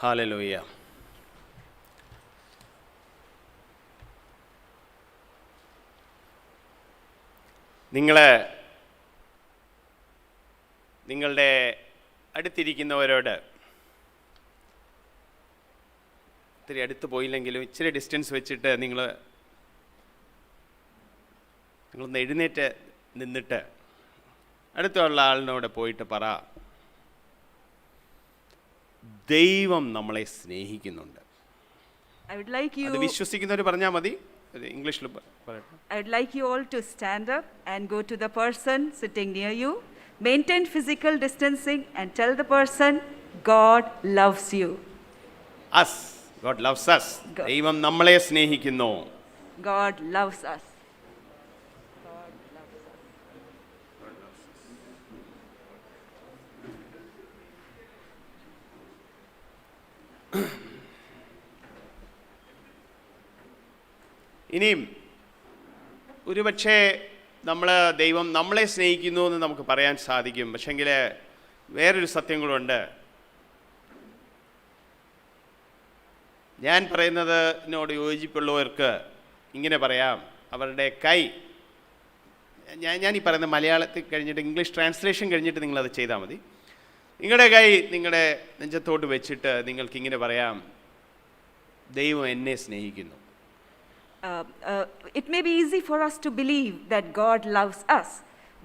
Hallelujah. നിങ്ങളുടെ അടുത്തിരിക്കുന്നവരോട് ഇത്തിരി അടുത്ത് പോയില്ലെങ്കിലും ഇച്ചിരി ഡിസ്റ്റൻസ് വെച്ചിട്ട് നിങ്ങളൊന്ന് എഴുന്നേറ്റ് നിന്നിട്ട് അടുത്തുള്ള ആളിനോട് പോയിട്ട് പറ, ദൈവം നമ്മളെ സ്നേഹിക്കുന്നുണ്ട്. അത് വിശ്വസിക്കുന്നവർ പറഞ്ഞാൽ മതി. ഇംഗ്ലീഷിൽ പറയട്ടെ. I would like you all to stand up and go to the person sitting near you. Maintain physical distancing and tell the person, God loves you. Us. God loves us. ദൈവം നമ്മളെ സ്നേഹിക്കുന്നു. God loves us. God loves us. ഇനിയും ഒരുപക്ഷെ ദൈവം നമ്മളെ സ്നേഹിക്കുന്നു എന്ന് നമുക്ക് പറയാൻ സാധിക്കും. പക്ഷെങ്കിൽ വേറൊരു സത്യം കൂടെ. ഞാൻ പറയുന്നതിനോട് യോജിപ്പുള്ളവർക്ക് ഇങ്ങനെ പറയാം, അവരുടെ കൈ, ഞാൻ ഈ പറയുന്ന മലയാളത്തിൽ കഴിഞ്ഞിട്ട് ഇംഗ്ലീഷ് ട്രാൻസ്ലേഷൻ കഴിഞ്ഞിട്ട് നിങ്ങളത് ചെയ്താൽ മതി. നിങ്ങളുടെ കൈ നിങ്ങളുടെ നെഞ്ചത്തോട്ട് വെച്ചിട്ട് നിങ്ങൾക്കിങ്ങനെ പറയാം, ദൈവം എന്നെ സ്നേഹിക്കുന്നു. It may be easy for us to believe that God loves us.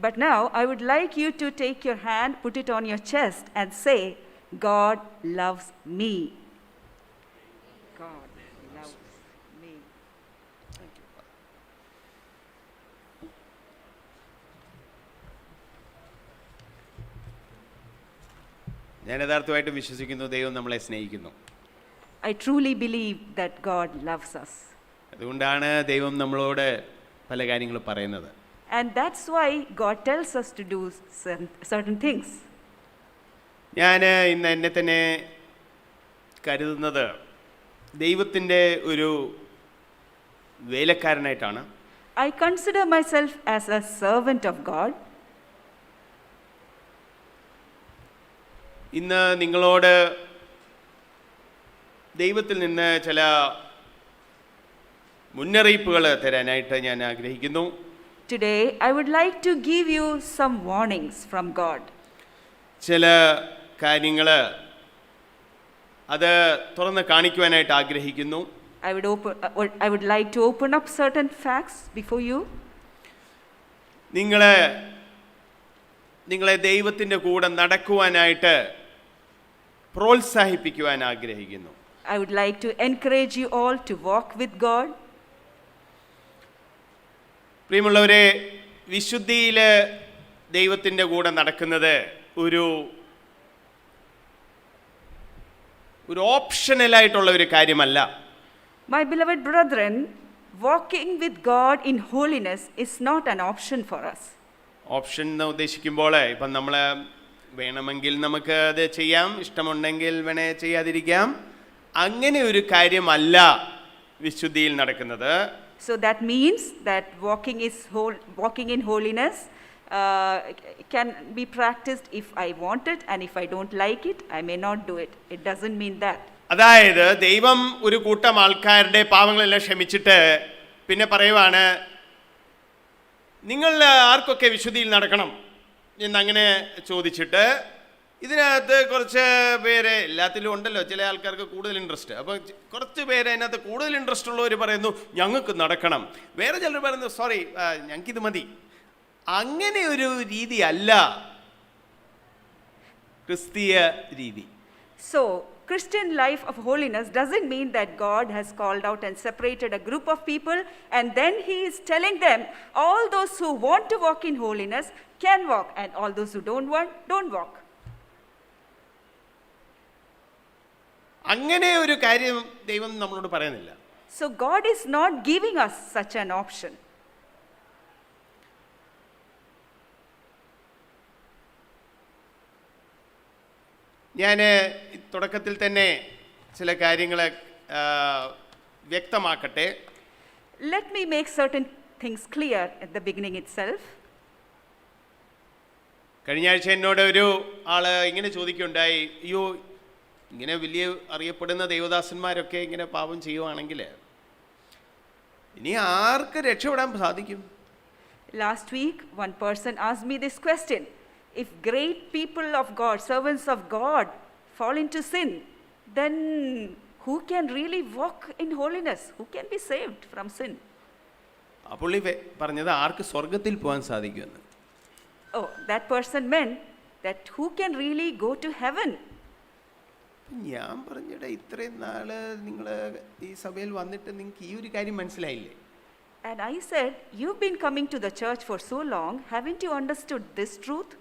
But now I would like you to take your hand, put it on your chest and say, God loves me. God loves me. Thank you. ഞാൻ യഥാർത്ഥമായിട്ട് വിശ്വസിക്കുന്നു ദൈവം നമ്മളെ സ്നേഹിക്കുന്നു. I truly believe that God loves us. അതുകൊണ്ടാണ് ദൈവം നമ്മളോട് പല കാര്യങ്ങളും പറയുന്നത്. And that's why God tells us to do certain things. ഞാൻ ഇന്ന് എന്നെ തന്നെ കരുതുന്നത് ദൈവത്തിൻ്റെ ഒരു വേലക്കാരനായിട്ടാണ്. I consider myself as a servant of God. ഇന്ന് നിങ്ങളോട് ദൈവത്തിൽ നിന്ന് ചില മുന്നറിയിപ്പുകൾ തരാനായിട്ട് ഞാൻ ആഗ്രഹിക്കുന്നു. Today I would like to give you some warnings from God. ചില കാര്യങ്ങൾ അത് തുറന്ന് കാണിക്കുവാനായിട്ട് ആഗ്രഹിക്കുന്നു. I would like to open up certain facts before you. നിങ്ങളെ ദൈവത്തിൻ്റെ കൂടെ നടക്കുവാനായിട്ട് പ്രോത്സാഹിപ്പിക്കുവാൻ ആഗ്രഹിക്കുന്നു. I would like to encourage you all to walk with God. പ്രിയമുള്ളവരെ, വിശുദ്ധിയിൽ ദൈവത്തിൻ്റെ കൂടെ നടക്കുന്നത് ഒരു ഓപ്ഷണലായിട്ടുള്ള ഒരു കാര്യമല്ല. My beloved brethren, walking with God in holiness is not an option for us. Option എന്ന് ഉദ്ദേശിക്കുമ്പോൾ ഇപ്പം നമ്മൾ വേണമെങ്കിൽ നമുക്ക് അത് ചെയ്യാം, ഇഷ്ടമുണ്ടെങ്കിൽ വേണേ ചെയ്യാതിരിക്കാം. അങ്ങനെ ഒരു കാര്യമല്ല വിശുദ്ധിയിൽ നടക്കുന്നത്. So that means that walking in holiness can be practiced if I want it, and if I don't like it, I may not do it. It doesn't mean that. അതായത് ദൈവം ഒരു കൂട്ടം ആൾക്കാരുടെ പാവങ്ങളെല്ലാം ക്ഷമിച്ചിട്ട് പിന്നെ പറയുവാണ്, നിങ്ങൾ ആർക്കൊക്കെ വിശുദ്ധിയിൽ നടക്കണം എന്നങ്ങനെ ചോദിച്ചിട്ട് ഇതിനകത്ത് കുറച്ച് പേര്, എല്ലാത്തിലും ഉണ്ടല്ലോ ചില ആൾക്കാർക്ക് കൂടുതൽ ഇൻട്രസ്റ്റ്, അപ്പോൾ കുറച്ച് പേര് അതിനകത്ത് കൂടുതൽ ഇൻട്രസ്റ്റ് ഉള്ളവർ പറയുന്നു ഞങ്ങൾക്ക് നടക്കണം, വേറെ ചിലർ പറയുന്നു സോറി ഞങ്ങൾക്കിത് മതി. അങ്ങനെ ഒരു രീതി അല്ല ക്രിസ്തീയ രീതി. So Christian life of holiness doesn't mean that God has called out and separated a group of people and then he is telling them all those who want to walk in holiness can walk and all those who don't want don't walk. അങ്ങനെ ഒരു കാര്യം ദൈവം നമ്മളോട് പറയുന്നില്ല. So God is not giving us such an option. ഞാൻ തുടക്കത്തിൽ തന്നെ ചില കാര്യങ്ങൾ വ്യക്തമാക്കട്ടെ. Let me make certain things clear at the beginning itself. കഴിഞ്ഞ ആഴ്ച എന്നോട് ഒരു ആള് ഇങ്ങനെ ചോദിക്കുകയുണ്ടായി, അയ്യോ ഇങ്ങനെ വലിയ അറിയപ്പെടുന്ന ദൈവദാസന്മാരൊക്കെ ഇങ്ങനെ പാപം ചെയ്യുവാണെങ്കിൽ ഇനി ആർക്ക് രക്ഷപ്പെടാൻ സാധിക്കും? Last week, one person asked me this question. If great people of God, servants of God, fall into sin, then who can really walk in holiness? Who can be saved from sin? ആ പുള്ളി പറഞ്ഞത് ആർക്ക് സ്വർഗത്തിൽ പോകാൻ സാധിക്കുമെന്ന്. Oh, that person meant that who can really go to heaven? ഞാൻ പറഞ്ഞിട്ട് ഇത്രയും നാള് നിങ്ങൾ ഈ സഭയിൽ വന്നിട്ട് നിങ്ങൾക്ക് ഈ ഒരു കാര്യം മനസ്സിലായില്ലേ? And I said, you've been coming to the church for so long, haven't you understood this truth?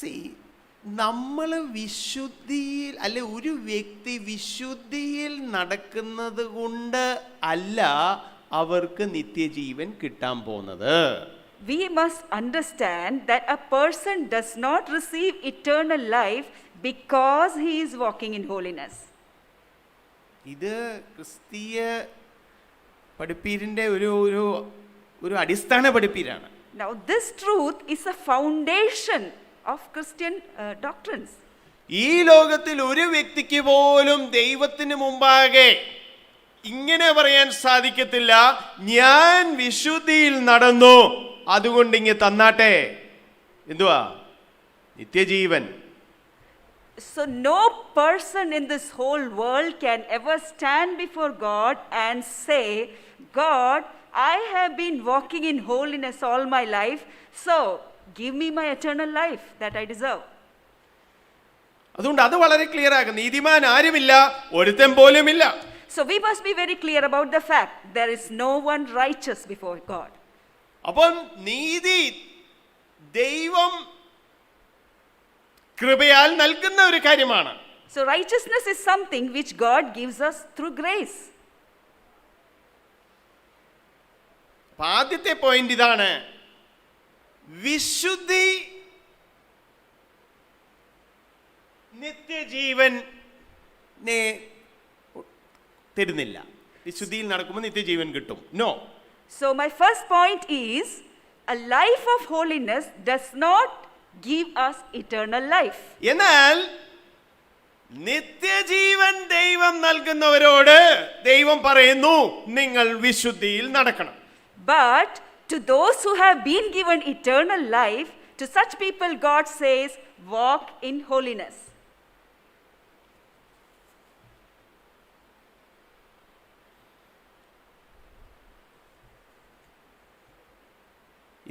See, നമ്മൾ വിശുദ്ധിയിൽ അല്ലെ ഒരു വ്യക്തി വിശുദ്ധിയിൽ നടക്കുന്നത് കൊണ്ട് അല്ല അവർക്ക് നിത്യജീവൻ കിട്ടാൻ പോകുന്നത്. We must understand that a person does not receive eternal life because he is walking in holiness. ഇത് ക്രിസ്തീയ പഠിപ്പീരിൻ്റെ ഒരു അടിസ്ഥാന പഠിപ്പീരാണ്. Now this truth is a foundation of Christian doctrines. ഈ ലോകത്തിൽ ഒരു വ്യക്തിക്ക് പോലും ദൈവത്തിന് മുമ്പാകെ ഇങ്ങനെ പറയാൻ സാധിക്കത്തില്ല, ഞാൻ വിശുദ്ധിയിൽ നടന്നു അതുകൊണ്ട് ഇങ്ങ് തന്നാട്ടെ. എന്തുവാ? നിത്യജീവൻ. So no person in this whole world can ever stand before God and say, God, I have been walking in holiness all my life, so give me my eternal life that I deserve. അതുകൊണ്ട് അത് വളരെ clear ആകും. നീതിമാൻ ആരുമില്ല, ഒരുത്തൻ പോലുമില്ല. So we must be very clear about the fact there is no one righteous before God. അപ്പോൾ നീതി ദൈവം കൃപയാൽ നൽകുന്ന ഒരു കാര്യമാണ്. So righteousness is something which God gives us through grace. ആദ്യത്തെ പോയിന്റ് ഇതാണ്, വിശുദ്ധി നിത്യജീവനെ തരുന്നില്ല. വിശുദ്ധിയിൽ നടക്കുമ്പോൾ നിത്യജീവൻ കിട്ടും. No. So my first point is, a life of holiness does not give us eternal life. എന്നാൽ നിത്യജീവൻ ദൈവം നൽകുന്നവരോട് ദൈവം പറയുന്നു, നിങ്ങൾ വിശുദ്ധിയിൽ നടക്കണം. But to those who have been given eternal life, to such people God says, walk in holiness.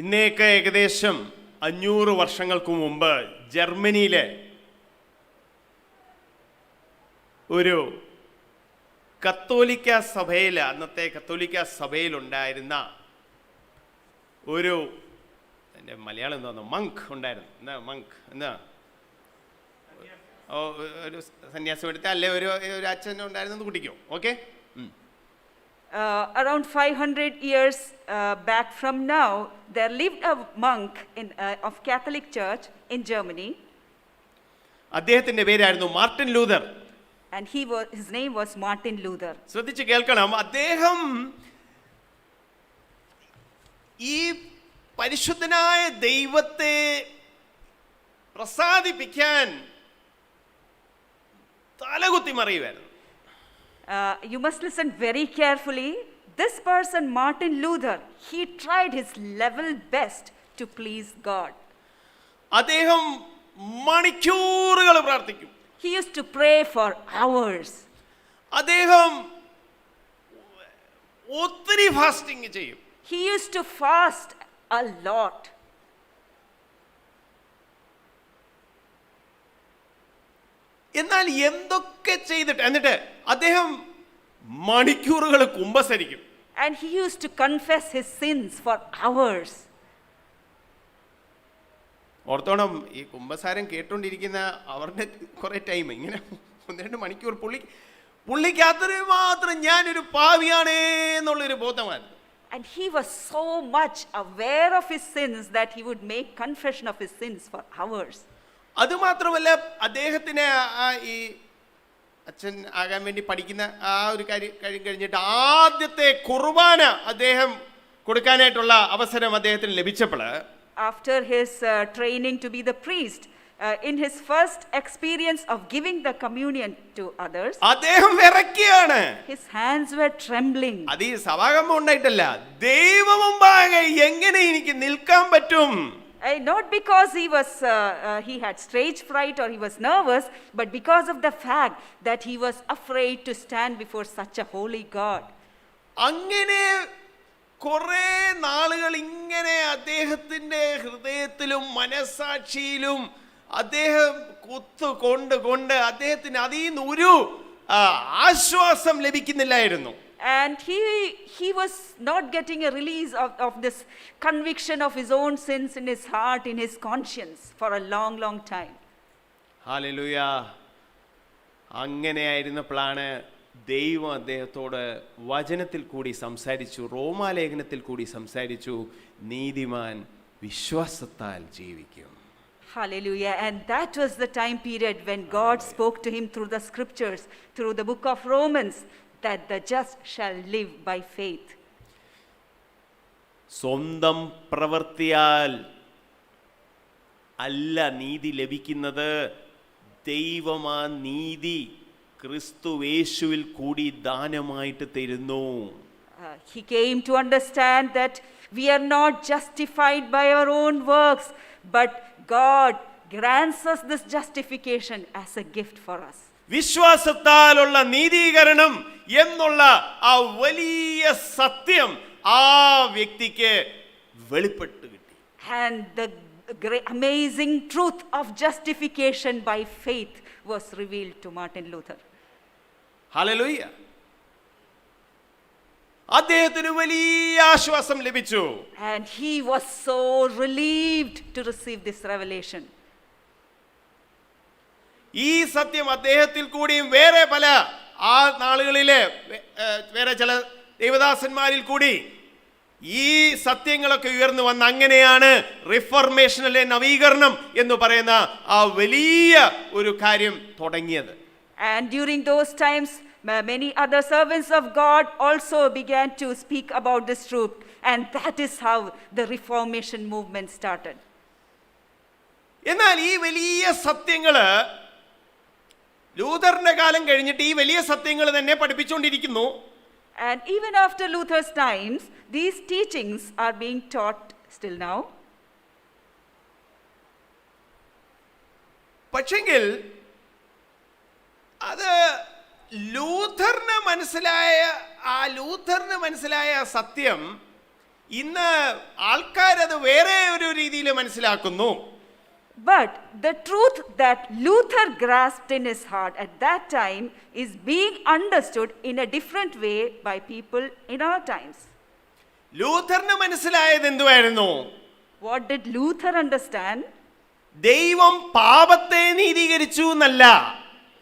ഇന്നേക്ക് ഏകദേശം 500 വർഷങ്ങൾക്ക് മുമ്പ് ജർമ്മനിയിലെ ഒരു കത്തോലിക്ക സഭയിൽ, അന്നത്തെ കത്തോലിക്ക സഭയിലുണ്ടായിരുന്ന ഒരു, എൻ്റെ മലയാളം എന്താ, മങ്ക് ഉണ്ടായിരുന്നു. എന്താ മങ്ക് എന്താ? ഒരു സന്യാസം എടുത്ത അല്ലെ ഒരു അച്ഛൻ ഉണ്ടായിരുന്നു, കുട്ടിക്കോ? Okay. Around 500 years back from now, there lived a monk of Catholic Church in Germany. അദ്ദേഹത്തിന്റെ പേരായിരുന്നു Martin Luther. And his name was Martin Luther. ശ്രദ്ധിച്ച് കേൾക്കണം. അദ്ദേഹം ഈ പരിശുദ്ധനായ ദൈവത്തെ പ്രസാദിപ്പിക്കാൻ തലകുത്തി മറിയുമായിരുന്നു. You must listen very carefully. This person, Martin Luther, he tried his level best to please God. അദ്ദേഹം മണിക്കൂറുകൾ പ്രാർത്ഥിക്കും. He used to pray for hours. അദ്ദേഹം ഒത്തിരി ഫാസ്റ്റിംഗ് ചെയ്യും. He used to fast a lot. എന്നാൽ എന്തൊക്കെ ചെയ്തിട്ട് എന്നിട്ട് അദ്ദേഹം മണിക്കൂറുകൾ കുമ്പസരിക്കും. And he used to confess his sins for hours. ഓർത്തോണം, ഈ കുമ്പസാരം കേട്ടോണ്ടിരിക്കുന്ന അവരുടെ കുറെ ടൈം ഇങ്ങനെ 1-2 മണിക്കൂർ പുള്ളിക്ക് അത്രയും മാത്രം ഞാനൊരു പാവിയാണേ എന്നുള്ളൊരു ബോധമായിരുന്നു. And he was so much aware of his sins that he would make confession of his sins for hours. അതുമാത്രമല്ല, അദ്ദേഹത്തിന് ഈ അച്ഛൻ ആകാൻ വേണ്ടി പഠിക്കുന്ന ആ ഒരു കാര്യം കഴിഞ്ഞിട്ട് ആദ്യത്തെ കുർബാന അദ്ദേഹം കൊടുക്കാനായിട്ടുള്ള അവസരം അദ്ദേഹത്തിന് ലഭിച്ചപ്പോൾ, after his training to be the priest, in his first experience of giving the communion to others, അദ്ദേഹം വിറയ്ക്കുകയാണ്. his hands were trembling. അത് ഈ സഭാകമ്പം ഉണ്ടായിട്ടല്ല, ദൈവമുമ്പാകെ എങ്ങനെ എനിക്ക് നിൽക്കാൻ പറ്റും? Not because he had stage fright or he was nervous, but because of the fact that he was afraid to stand before such a holy God. അങ്ങനെ കുറെ നാളുകൾ ഇങ്ങനെ അദ്ദേഹത്തിന്റെ ഹൃദയത്തിലും മനസാക്ഷിയിലും അദ്ദേഹം കൊണ്ട് അദ്ദേഹത്തിന് അതിൽ നിന്ന് ഒരു ആശ്വാസം ലഭിക്കുന്നില്ലായിരുന്നു. And he was not getting a release of this conviction of his own sins in his heart, in his conscience for a long, long time. Hallelujah. അങ്ങനെയായിരുന്നപ്പോഴാണ് ദൈവം അദ്ദേഹത്തോട് വചനത്തിൽ കൂടി സംസാരിച്ചു, റോമാലേഖനത്തിൽ കൂടി സംസാരിച്ചു, നീതിമാൻ വിശ്വാസത്താൽ ജീവിക്കും. Hallelujah. And that was the time period when God spoke to him through the scriptures, through the book of Romans, that the just shall live by faith. സ്വന്തം പ്രവൃത്തിയാൽ അല്ല നീതി ലഭിക്കുന്നത്, ദൈവമാ നീതി ക്രിസ്തുവേശുവിൽ കൂടി ദാനമായിട്ട് തരുന്നു. He came to understand that we are not justified by our own works, but God grants us this justification as a gift for us. വിശ്വാസത്താലുള്ള നീതീകരണം എന്നുള്ള ആ വലിയ സത്യം ആ വ്യക്തിക്ക് വെളിപ്പെട്ട് കിട്ടി. And the great amazing truth of justification by faith was revealed to Martin Luther. Hallelujah. അദ്ദേഹത്തിന് വലിയ ആശ്വാസം ലഭിച്ചു. And he was so relieved to receive this revelation. ഈ സത്യം അദ്ദേഹത്തിൽ കൂടിയും വേറെ പല ആ നാളുകളിലെ വേറെ ചില ദൈവദാസന്മാരിൽ കൂടി ഈ സത്യങ്ങളൊക്കെ ഉയർന്നു വന്ന അങ്ങനെയാണ് റിഫോർമേഷനിലെ നവീകരണം എന്ന് പറയുന്ന ആ വലിയ ഒരു കാര്യം തുടങ്ങിയത്. And during those times, many other servants of God also began to speak about this truth. And that is how the Reformation movement started. എന്നാൽ ഈ വലിയ സത്യങ്ങള് ലൂഥറിന്റെ കാലം കഴിഞ്ഞിട്ട് ഈ വലിയ സത്യങ്ങൾ തന്നെ പഠിപ്പിച്ചുകൊണ്ടിരിക്കുന്നു. And even after Luther's times, these teachings are being taught still now. പക്ഷെങ്കിൽ അത് ലൂഥറിന് മനസ്സിലായ സത്യം ഇന്ന് ആൾക്കാരത് വേറെ ഒരു രീതിയിൽ മനസ്സിലാക്കുന്നു. But the truth that Luther grasped in his heart at that time is being understood in a different way by people in our times. ലൂഥറിന് മനസ്സിലായത് എന്തുവായിരുന്നു? What did Luther understand? ദൈവം പാപത്തെ നീതീകരിച്ചു എന്നല്ല.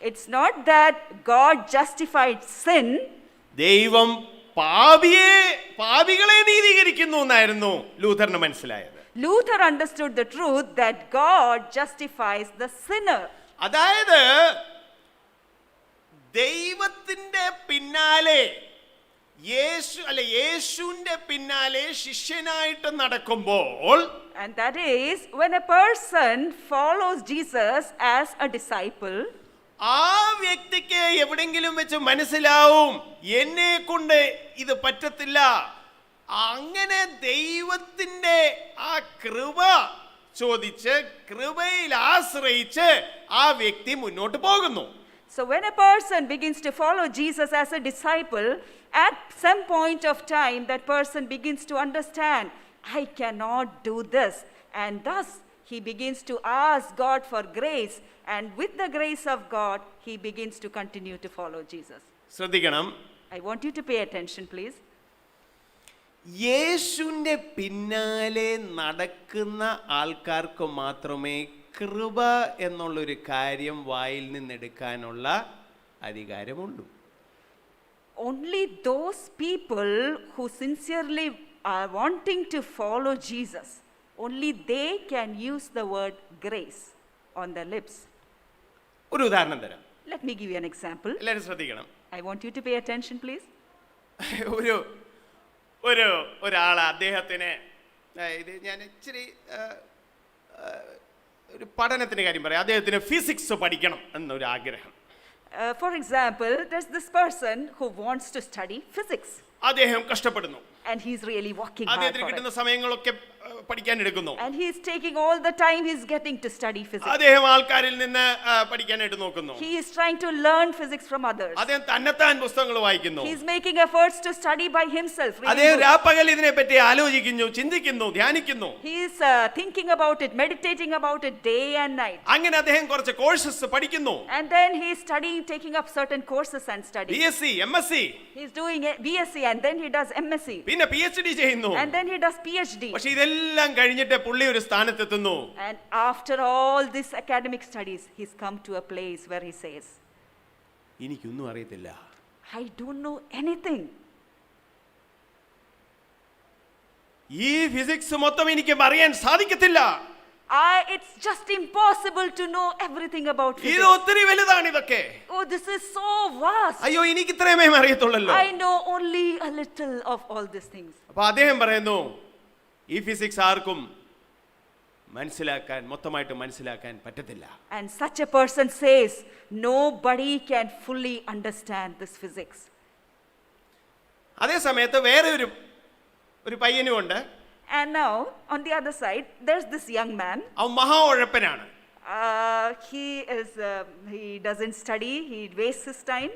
It's not that God justified sin. ദൈവം പാപികളെ നീതീകരിക്കുന്നു എന്നായിരുന്നു ലൂഥറിന് മനസ്സിലായത്. Luther understood the truth that God justifies the sinner. അതായത് ദൈവത്തിന്റെ പിന്നാലെ യേശുവിന്റെ പിന്നാലെ ശിഷ്യനായിട്ട് നടക്കുമ്പോൾ, And that is when a person follows Jesus as a disciple, ആ വ്യക്തിക്ക് എവിടെങ്കിലും വെച്ച് മനസ്സിലാവും എന്നെ കൊണ്ട് ഇത് പറ്റത്തില്ല. അങ്ങനെ ദൈവത്തിന്റെ ആ കൃപ ചോദിച്ച് കൃപയിൽ ആശ്രയിച്ച് ആ വ്യക്തി മുന്നോട്ട് പോകുന്നു. So when a person begins to follow Jesus as a disciple, at some point of time that person begins to understand, I cannot do this, and thus he begins to ask God for grace, and with the grace of God he begins to continue to follow Jesus. ശ്രദ്ധിക്കണം. I want you to pay attention, please. യേശുവിന്റെ പിന്നാലെ നടക്കുന്ന ആൾക്കാർക്ക് മാത്രമേ കൃപ എന്നുള്ളൊരു കാര്യം വായിൽ നിന്നെടുക്കാനുള്ള അധികാരമുള്ളൂ. Only those people who sincerely are wanting to follow Jesus, only they can use the word grace on their lips. ഒരു ഉദാഹരണം തരാം. Let me give you an example. എല്ലാവരും ശ്രദ്ധിക്കണം. I want you to pay attention, please. ഒരാൾ അദ്ദേഹത്തിന് ഇത് ഞാൻ ഇച്ചിരി ഒരു പഠനത്തിൻ്റെ കാര്യം പറയാം. അദ്ദേഹത്തിന് ഫിസിക്സ് പഠിക്കണം എന്നൊരു ആഗ്രഹം. For example, there's this person who wants to study physics. അദ്ദേഹം കഷ്ടപ്പെടുന്നു. And he's really working hard അദ്ദേഹത്തിന് for കിട്ടുന്ന it. സമയങ്ങളൊക്കെ പഠിക്കാൻ എടുക്കുന്നു. And he's taking all the time he's getting to study physics. അദ്ദേഹം ആൾക്കാരിൽ നിന്ന് പഠിക്കാനായിട്ട് നോക്കുന്നു. He is trying to learn physics from others. അദ്ദേഹം തന്നെത്താൻ പുസ്തകങ്ങൾ വായിക്കുന്നു. He's making efforts to study by himself. അദ്ദേഹം രാപ്പകൽ ഇതിനെപ്പറ്റി ആലോചിക്കുന്നു, ചിന്തിക്കുന്നു, ധ്യാനിക്കുന്നു. He is thinking about it, meditating about it day and night. അങ്ങനെ അദ്ദേഹം കുറച്ച് കോഴ്സസ് പഠിക്കുന്നു. And then he is studying, taking up certain courses and studying. BSc, MSc. He's doing BSc and then he does MSc. പിന്നെ PhD ചെയ്യുന്നു. And then he does PhD. പക്ഷേ ഇതെല്ലാം കഴിഞ്ഞിട്ട് പുള്ളി ഒരു സ്ഥാനത്തെത്തുന്നു. And after all these academic studies, he's come to a place where he says, എനിക്കൊന്നും അറിയത്തില്ല. I don't know anything. ഈ ഫിസിക്സ് മൊത്തം എനിക്ക് അറിയാൻ സാധിക്കത്തില്ല. It's just impossible to know everything about ഇത് physics. ഒത്തിരി വലുതാണ് ഇതൊക്കെ. Oh, this is so vast. അയ്യോ എനിക്ക് ഇത്രയുമേ അറിയത്തുള്ളല്ലോ. I know only a little of all these things. അപ്പൊ അദ്ദേഹം പറയുന്നു ഈ ഫിസിക്സ് ആർക്കും മൊത്തമായിട്ട് മനസ്സിലാക്കാൻ പറ്റത്തില്ല. And such a person says, nobody can fully understand this physics. അതേ സമയത്ത് വേറെ ഒരു പയ്യനുമുണ്ട്. And now, on the other side, there's this young man. അവൻ മഹാ ഉഴപ്പനാണ്. He doesn't study, he wastes his time.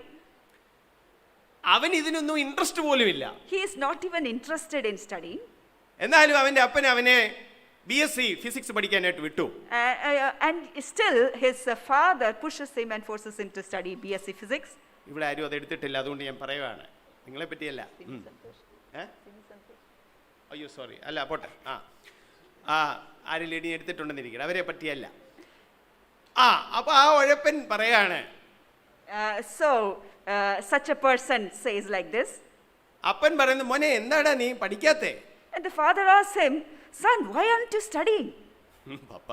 അവൻ ഇതിനൊന്നും ഇൻട്രസ്റ്റ് പോലും ഇല്ല. He is not even interested in studying. എന്നാലും അവന്റെ അപ്പൻ അവനെ BSc ഫിസിക്സ് പഠിക്കാനായിട്ട് വിട്ടു. And still, his father pushes him and forces him to study BSc physics. ഇവിടെ ആരും അത് എടുത്തിട്ടില്ല, അതുകൊണ്ട് ഞാൻ പറയുവാണ്. നിങ്ങളെ പറ്റിയല്ല. അയ്യോ സോറി, അല്ല പോട്ടെ. ആരും ലേഡി എടുത്തിട്ടുണ്ടെന്നിരിക്കണം, അവരെ പറ്റിയല്ല. അപ്പൊ ആ ഉഴപ്പൻ പറയാണ്. Such a person says like this. അപ്പൻ പറയുന്നു, മോനെ എന്താടാ നീ പഠിക്കാത്തെ? And the father asks him, son, why aren't you studying? പപ്പ,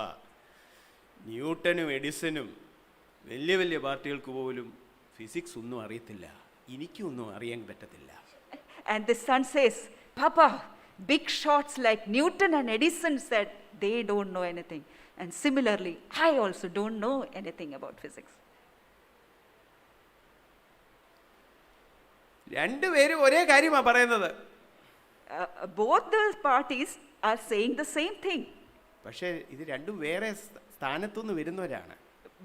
ന്യൂട്ടനും എഡിസനും വലിയ വലിയ പാർട്ടികൾക്ക് പോലും ഫിസിക്സ് ഒന്നും അറിയത്തില്ല, എനിക്കൊന്നും അറിയാൻ പറ്റത്തില്ല. And the son says, Papa, big shots like Newton and Edison said they don't know anything. And similarly, I also don't know anything about physics. രണ്ടുപേരും ഒരേ കാര്യമാണ് പറയുന്നത്. Both the parties are saying the same thing. പക്ഷേ ഇത് രണ്ടും വേറെ സ്ഥാനത്തുനിന്ന് വരുന്നവരാണ്.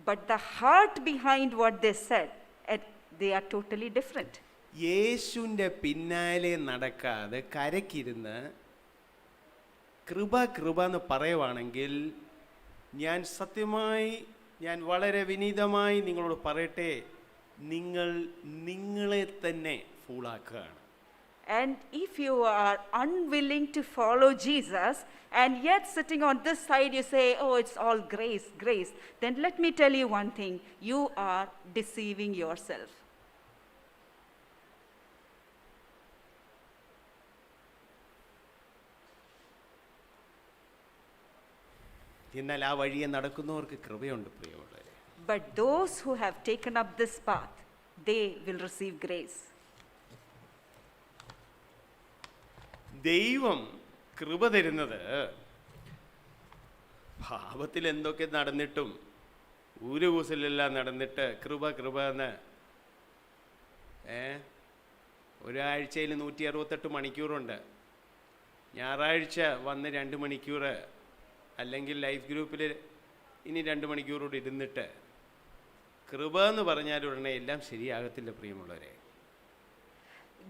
But the heart behind what they said, they are totally different. യേശുവിൻ്റെ പിന്നാലെ നടക്കാതെ കരക്കിരുന്ന് കൃപ എന്ന് പറയുവാണെങ്കിൽ ഞാൻ വളരെ വിനീതമായി നിങ്ങളോട് പറയട്ടെ, നിങ്ങളെ തന്നെ ഫൂളാക്കുകയാണ്. And if you are unwilling to follow Jesus and yet sitting on this side you say, oh, it's all grace, then let me tell you one thing, you are deceiving yourself. എന്നാൽ ആ വഴിയെ നടക്കുന്നവർക്ക് കൃപയുണ്ട് പ്രിയമുള്ളവരെ. But those who have taken up this path, they will receive grace. ദൈവം കൃപ തരുന്നത് പാപത്തിൽ എന്തൊക്കെ നടന്നിട്ടും ഊരുകൂസലെല്ലാം നടന്നിട്ട് കൃപ എന്ന് ഒരാഴ്ചയിൽ 168 മണിക്കൂറുണ്ട്. ഞായറാഴ്ച വന്ന് 2 മണിക്കൂർ അല്ലെങ്കിൽ ലൈഫ് ഗ്രൂപ്പിൽ ഇനി 2 മണിക്കൂറോട് ഇരുന്നിട്ട് കൃപ എന്ന് പറഞ്ഞാൽ ഉടനെ എല്ലാം ശരിയാകത്തില്ല പ്രിയമുള്ളവരെ.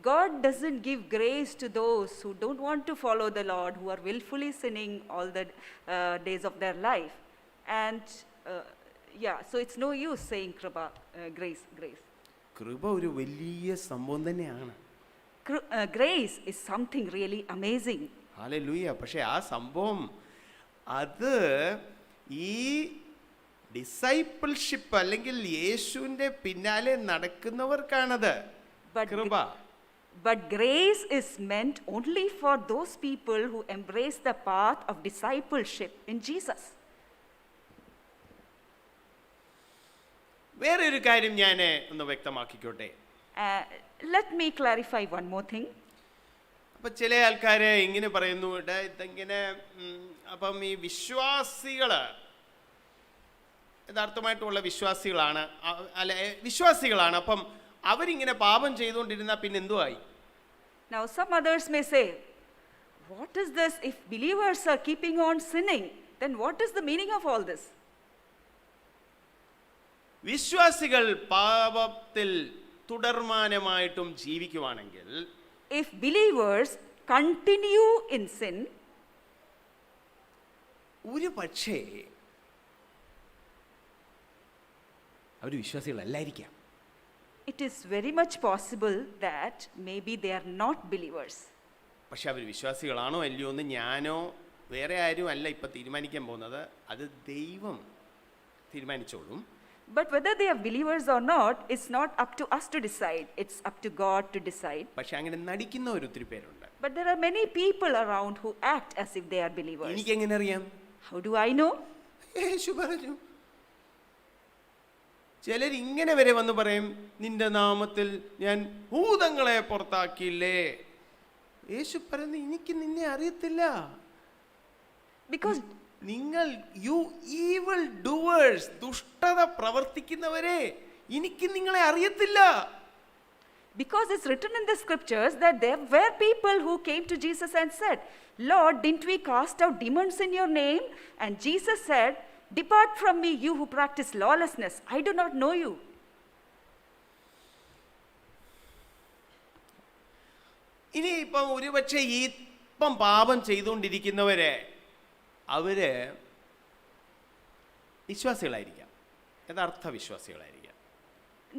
God doesn't give grace to those who don't want to follow the Lord, who are willfully sinning all the days of their life. And so it's no use saying grace. കൃപ ഒരു വലിയ സംഭവം തന്നെയാണ്. Grace is something really amazing. Hallelujah. പക്ഷേ ആ സംഭവം അത് ഈ ഡിസൈപ്പിൾഷിപ്പ് അല്ലെങ്കിൽ യേശുവിൻ്റെ പിന്നാലെ നടക്കുന്നവർക്കാണത് കൃപ. But grace is meant only for those people who embrace the path of discipleship in Jesus. വേറെ ഒരു കാര്യം ഞാൻ ഒന്ന് വ്യക്തമാക്കിക്കോട്ടെ. Let me clarify one more thing. അപ്പം ചില ആൾക്കാർ ഇങ്ങനെ പറയുന്നു, ഇതെങ്ങനെ അപ്പം ഈ വിശ്വാസികൾ യഥാർത്ഥമായിട്ടുള്ള വിശ്വാസികളാണ്, വിശ്വാസികളാണ്, അപ്പം അവരിങ്ങനെ പാപം ചെയ്തുകൊണ്ടിരുന്നാൽ പിന്നെ എന്തുവായി? Now some others may say, what is this? If believers are keeping on sinning, then what is the meaning of all this? വിശ്വാസികൾ പാപത്തിൽ തുടർമാനമായിട്ടും ജീവിക്കുവാണെങ്കിൽ, If believers continue in sin, ഒരു പക്ഷേ അവർ വിശ്വാസികളല്ലായിരിക്കാം. it is very much possible that maybe they are not believers. പക്ഷെ അവർ വിശ്വാസികളാണോ അല്ലയോ എന്ന് ഞാനോ വേറെ ആരും അല്ല ഇപ്പം തീരുമാനിക്കാൻ പോകുന്നത്. അത് ദൈവം തീരുമാനിച്ചോളും. But whether they are believers or not, it's not up to us to decide. It's up to God to decide. പക്ഷെ അങ്ങനെ നടിക്കുന്നവർ ഒത്തിരി പേരുണ്ട്. But there are many people around who act as if they are believers. എനിക്കെങ്ങനെ അറിയാം? How do I know? യേശു പറഞ്ഞു. ചിലരിങ്ങനെ വരെ വന്ന് പറയും, നിന്റെ നാമത്തിൽ ഞാൻ ഭൂതങ്ങളെ പുറത്താക്കിയില്ലേ. യേശു പറയുന്നു, എനിക്ക് നിന്നെ അറിയത്തില്ല. Because നിങ്ങൾ യു ഈവിൾ ഡൂവേഴ്സ്, ദുഷ്ടത പ്രവർത്തിക്കുന്നവരെ, എനിക്ക് നിങ്ങളെ അറിയത്തില്ല. Because it's written in the scriptures that there were people who came to Jesus and said, Lord, didn't we cast out demons in your name? And Jesus said, depart from me, you who practice lawlessness. I do not know you. ഇനി ഇപ്പം ഒരുപക്ഷെ ഇപ്പം പാപം ചെയ്തുകൊണ്ടിരിക്കുന്നവരെ അവര് വിശ്വാസികളായിരിക്കാം, യഥാർത്ഥ വിശ്വാസികളായിരിക്കാം.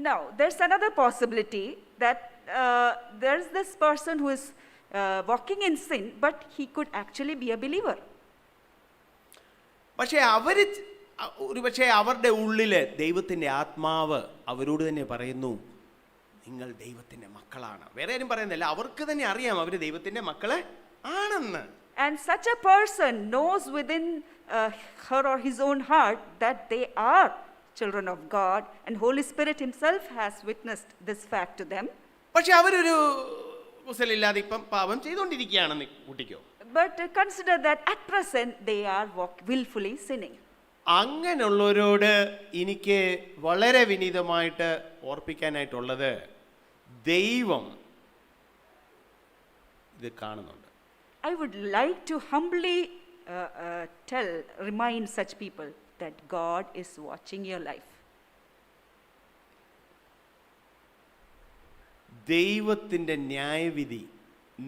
Now, there's another possibility that there's this person who is walking in sin, but he could actually be a believer. പക്ഷേ അവര് ഒരുപക്ഷെ അവരുടെ ഉള്ളില് ദൈവത്തിൻ്റെ ആത്മാവ് അവരോട് തന്നെ പറയുന്നു, നിങ്ങൾ ദൈവത്തിൻ്റെ മക്കളാണ്. വേറെ ആരും പറയുന്നില്ല, അവർക്ക് തന്നെ അറിയാം അവർ ദൈവത്തിൻ്റെ മക്കളെ ആണെന്ന്. And such a person knows within her or his own heart that they are children of God, and Holy Spirit himself has witnessed this fact to them. പക്ഷെ അവരൊരു കുസലില്ലാതെ ഇപ്പം പാപം ചെയ്തുകൊണ്ടിരിക്കുകയാണെന്ന് കൂട്ടിക്കോ. But consider that at present they are willfully sinning. അങ്ങനെയുള്ളവരോട് എനിക്ക് വളരെ വിനീതമായിട്ട് ഓർപ്പിക്കാനായിട്ടുള്ളത്, ദൈവം ഇത് കാണുന്നുണ്ട്. I would like to humbly remind such people that God is watching your life. ദൈവത്തിൻ്റെ ന്യായവിധി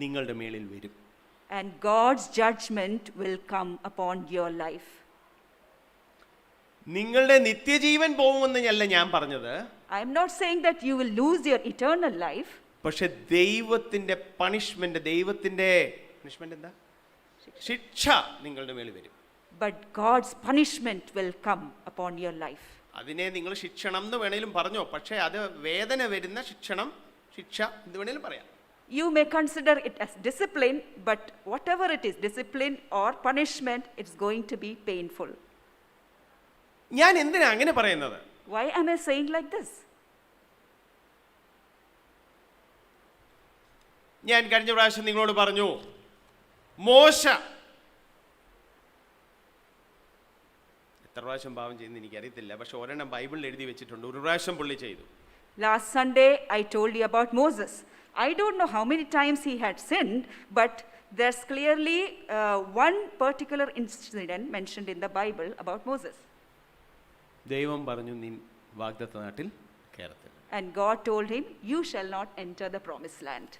നിങ്ങളുടെ മേളിൽ വരും. And God's judgment will come upon your life. നിങ്ങളുടെ നിത്യജീവൻ പോകുമെന്നല്ല ഞാൻ പറഞ്ഞത്. I am not saying that you will lose your eternal life. പക്ഷെ ദൈവത്തിൻ്റെ പണിഷ്മെന്റ്, ദൈവത്തിൻ്റെ പണിഷ്മെന്റ് എന്താ? ശിക്ഷ നിങ്ങളുടെ മേളിൽ വരും. But God's punishment will come upon your life. അതിനെ നിങ്ങൾ ശിക്ഷണം എന്ന് വേണേലും പറഞ്ഞോ, പക്ഷേ അത് വേദന വരുന്ന ശിക്ഷണം, ശിക്ഷ എന്ത് വേണേലും പറയാം. You may consider it as discipline, but whatever it is, discipline or punishment, it's going to be painful. ഞാൻ എന്തിനാ അങ്ങനെ പറയുന്നത്? Why am I saying like this? ഞാൻ കഴിഞ്ഞ പ്രാവശ്യം നിങ്ങളോട് പറഞ്ഞു, മോശ എത്ര പ്രാവശ്യം പാപം ചെയ്യുന്ന എനിക്കറിയത്തില്ല, പക്ഷെ ഒരെണ്ണം ബൈബിളിൽ എഴുതി വെച്ചിട്ടുണ്ട്, ഒരു പ്രാവശ്യം പുള്ളി ചെയ്തു. Last Sunday, I told you about Moses. I don't know how many times he had sinned, but there's clearly one particular incident mentioned in the Bible about Moses. ദൈവം പറഞ്ഞു, നീ വാഗ്ദത്ത നാട്ടിൽ കയറത്തില്ല. And God told him, you shall not enter the promised land.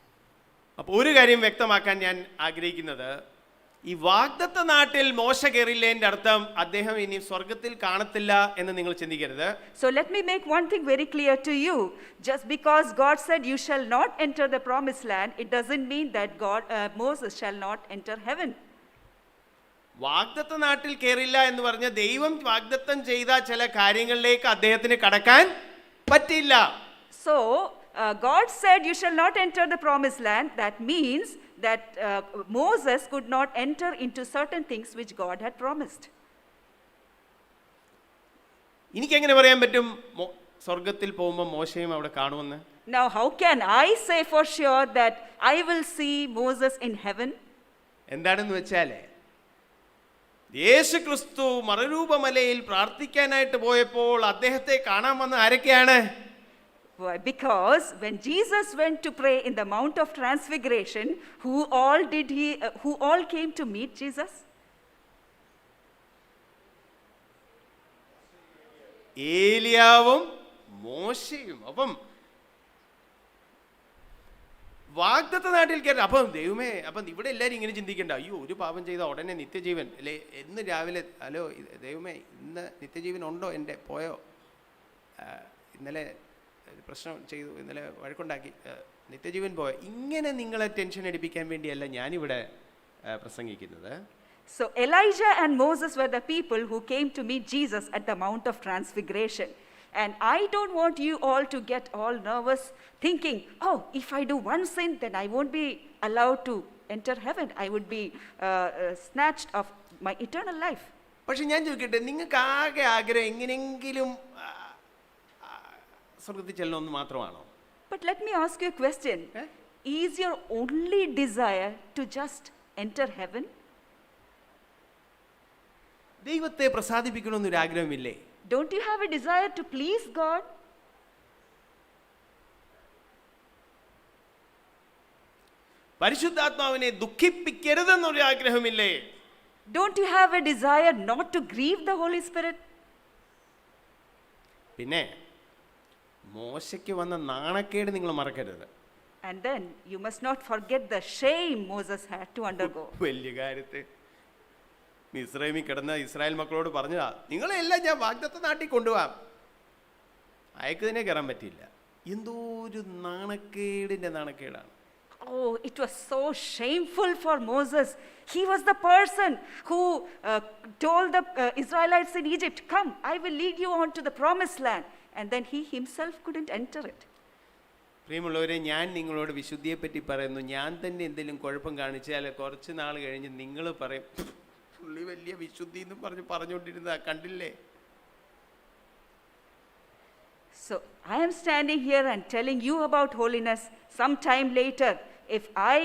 അപ്പോൾ ഒരു കാര്യം വ്യക്തമാക്കാൻ ഞാൻ ആഗ്രഹിക്കുന്നത്, ഈ വാഗ്ദത്ത നാട്ടിൽ മോശ കയറിയില്ലേൻ്റെ അർത്ഥം അദ്ദേഹം ഇനി സ്വർഗത്തിൽ കാണത്തില്ല എന്ന് നിങ്ങൾ ചിന്തിക്കരുത്. So let me make one thing very clear to you. Just because God said you shall not enter the promised land, it doesn't mean that Moses shall not enter heaven. വാഗ്ദത്ത നാട്ടിൽ കയറില്ല എന്ന് പറഞ്ഞ ദൈവം വാഗ്ദത്തം ചെയ്ത ചില കാര്യങ്ങളിലേക്ക് അദ്ദേഹത്തിന് കടക്കാൻ പറ്റില്ല. So God said you shall not enter the promised land. That means that Moses could not enter into certain things which God had promised. എനിക്കെങ്ങനെ പറയാൻ പറ്റും സ്വർഗത്തിൽ പോകുമ്പോൾ മോശയും അവിടെ കാണുമെന്ന്? Now how can I say for sure that I will see Moses in heaven? എന്താണെന്ന് വെച്ചാൽ യേശു ക്രിസ്തു മറുരൂപമലയിൽ പ്രാർത്ഥിക്കാനായിട്ട് പോയപ്പോൾ അദ്ദേഹത്തെ കാണാൻ വന്ന ആരൊക്കെയാണ്? Why? Because when Jesus went to pray in the Mount of Transfiguration, who all came to meet Jesus? ഏലിയാവും മോശയും. അപ്പം വാഗ്ദത്ത നാട്ടിൽ കയറി. അപ്പം ദൈവമേ, അപ്പം ഇവിടെ എല്ലാവരും ഇങ്ങനെ ചിന്തിക്കണ്ട, അയ്യോ ഒരു പാപം ചെയ്ത ഉടനെ നിത്യജീവൻ അല്ലേ? എന്ന് രാവിലെ ഹലോ ദൈവമേ ഇന്ന് നിത്യജീവൻ ഉണ്ടോ? എൻ്റെ പോയോ? ഇന്നലെ പ്രശ്നം ചെയ്തു, ഇന്നലെ വഴക്കുണ്ടാക്കി, നിത്യജീവൻ പോയോ? ഇങ്ങനെ നിങ്ങളെ ടെൻഷൻ അടിപ്പിക്കാൻ വേണ്ടിയല്ല ഞാനിവിടെ പ്രസംഗിക്കുന്നത്. So Elijah and Moses were the people who came to meet Jesus at the Mount of Transfiguration. And I don't want you all to get all nervous thinking, oh, if I do one sin, then I won't be allowed to enter heaven. I would be snatched of my eternal life. പക്ഷെ ഞാൻ ചോദിക്കട്ടെ, നിങ്ങൾക്ക് ആകെ ആഗ്രഹം എങ്ങനെയെങ്കിലും സ്വർഗത്തിൽ ചെല്ലണമെന്ന് മാത്രമാണോ? But let me ask you a question. Is your only desire to just enter heaven? ദൈവത്തെ പ്രസാദിപ്പിക്കണമെന്നൊരു ആഗ്രഹമില്ലേ? Don't you have a desire to please God? പരിശുദ്ധാത്മാവിനെ ദുഃഖിപ്പിക്കരുതെന്നൊരു ആഗ്രഹമില്ലേ? Don't you have a desire not to grieve the Holy Spirit? പിന്നെ മോശയ്ക്ക് വന്ന നാണക്കേട് നിങ്ങൾ മറക്കരുത്. And then you must not forget the shame Moses had to undergo. വലിയ കാര്യത്തെ മിസ്രൈമിൽ കിടന്ന ഇസ്രായേൽ മക്കളോട് പറഞ്ഞതാ, നിങ്ങളെല്ലാം ഞാൻ വാഗ്ദത്ത നാട്ടിൽ കൊണ്ടുപോകാം. അയക്ക് തന്നെ കയറാൻ പറ്റിയില്ല. എന്തോ ഒരു നാണക്കേടിൻ്റെ നാണക്കേടാണ്. Oh, it was so shameful for Moses. He was the person who told the Israelites in Egypt, come, I will lead you on to the promised land. And then he himself couldn't enter it. പ്രിയമുള്ളവരെ, ഞാൻ നിങ്ങളോട് വിശുദ്ധിയെപ്പറ്റി പറയുന്നു. ഞാൻ തന്നെ എന്തെങ്കിലും കുഴപ്പം കാണിച്ചാൽ കുറച്ച് നാൾ കഴിഞ്ഞ് നിങ്ങൾ പറയും, പുള്ളി വലിയ വിശുദ്ധി എന്നും പറഞ്ഞുകൊണ്ടിരുന്ന കണ്ടില്ലേ? So I am standing here and telling you about holiness. Sometime later, if I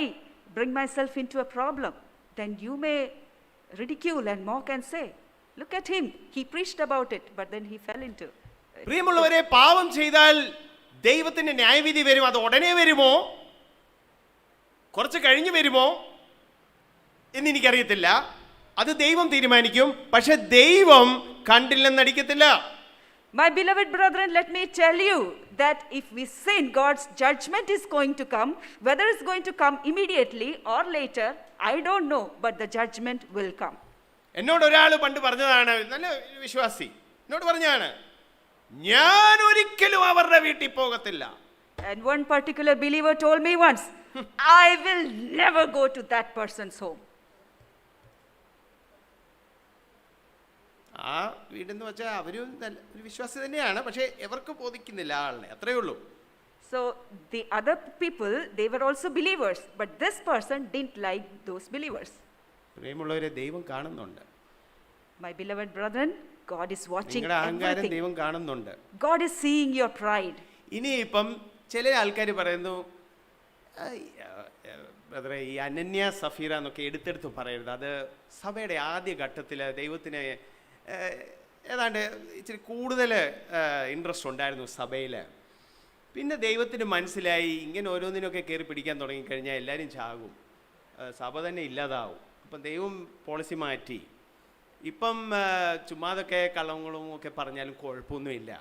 bring myself into a problem, then you may ridicule and mock and say, look at him, he preached about it, but then he fell into it. പ്രിയമുള്ളവരെ, പാപം ചെയ്താൽ ദൈവത്തിന്റെ ന്യായവിധി വരും. അത് ഉടനെ വരുമോ കുറച്ച് കഴിഞ്ഞ് വരുമോ എന്ന് എനിക്കറിയത്തില്ല. അത് ദൈവം തീരുമാനിക്കും. പക്ഷെ ദൈവം കണ്ടില്ലെന്നടിക്കത്തില്ല. My beloved brethren, let me tell you that if we sin, God's judgment is going to come. Whether it's going to come immediately or later, I don't know, but the judgment will come. എന്നോട് ഒരാൾ പണ്ട് പറഞ്ഞതാണ്, നല്ല വിശ്വാസി എന്നോട് പറഞ്ഞാണ്, ഞാൻ ഒരിക്കലും അവരുടെ വീട്ടിൽ പോകത്തില്ല. And one particular believer told me once, I will never go to that person's home. ആ വീടെന്ന് വെച്ചാൽ അവരും ഒരു വിശ്വാസി തന്നെയാണ്, പക്ഷെ എവർക്ക് ബോധിക്കുന്നില്ല ആളിനെ, അത്രയേ ഉള്ളൂ. So the other people, they were also believers, but this person didn't like those believers. പ്രിയമുള്ളവരെ, ദൈവം കാണുന്നുണ്ട്. My beloved brethren, God is watching നിങ്ങളുടെ അഹങ്കാരം everything. ദൈവം കാണുന്നുണ്ട്. God is seeing your pride. ഇനിയിപ്പം ചില ആൾക്കാർ പറയുന്നു, ബ്രദറെ, ഈ അനന്യ സഫീറ എന്നൊക്കെ എടുത്തെടുത്ത് പറയരുത്. അത് സഭയുടെ ആദ്യ ഘട്ടത്തിൽ ദൈവത്തിന് ഏതാണ്ട് ഇച്ചിരി കൂടുതൽ ഇൻട്രസ്റ്റ് ഉണ്ടായിരുന്നു സഭയിൽ. പിന്നെ ദൈവത്തിന് മനസ്സിലായി ഇങ്ങനെ ഓരോന്നിനൊക്കെ കയറി പിടിക്കാൻ തുടങ്ങിക്കഴിഞ്ഞാൽ എല്ലാവരും ചാകും, സഭ തന്നെ ഇല്ലാതാവും. അപ്പം ദൈവം പോളിസി മാറ്റി. ഇപ്പം ചുമ്മാതൊക്കെ കള്ളങ്ങളും ഒക്കെ പറഞ്ഞാലും കുഴപ്പമൊന്നുമില്ല.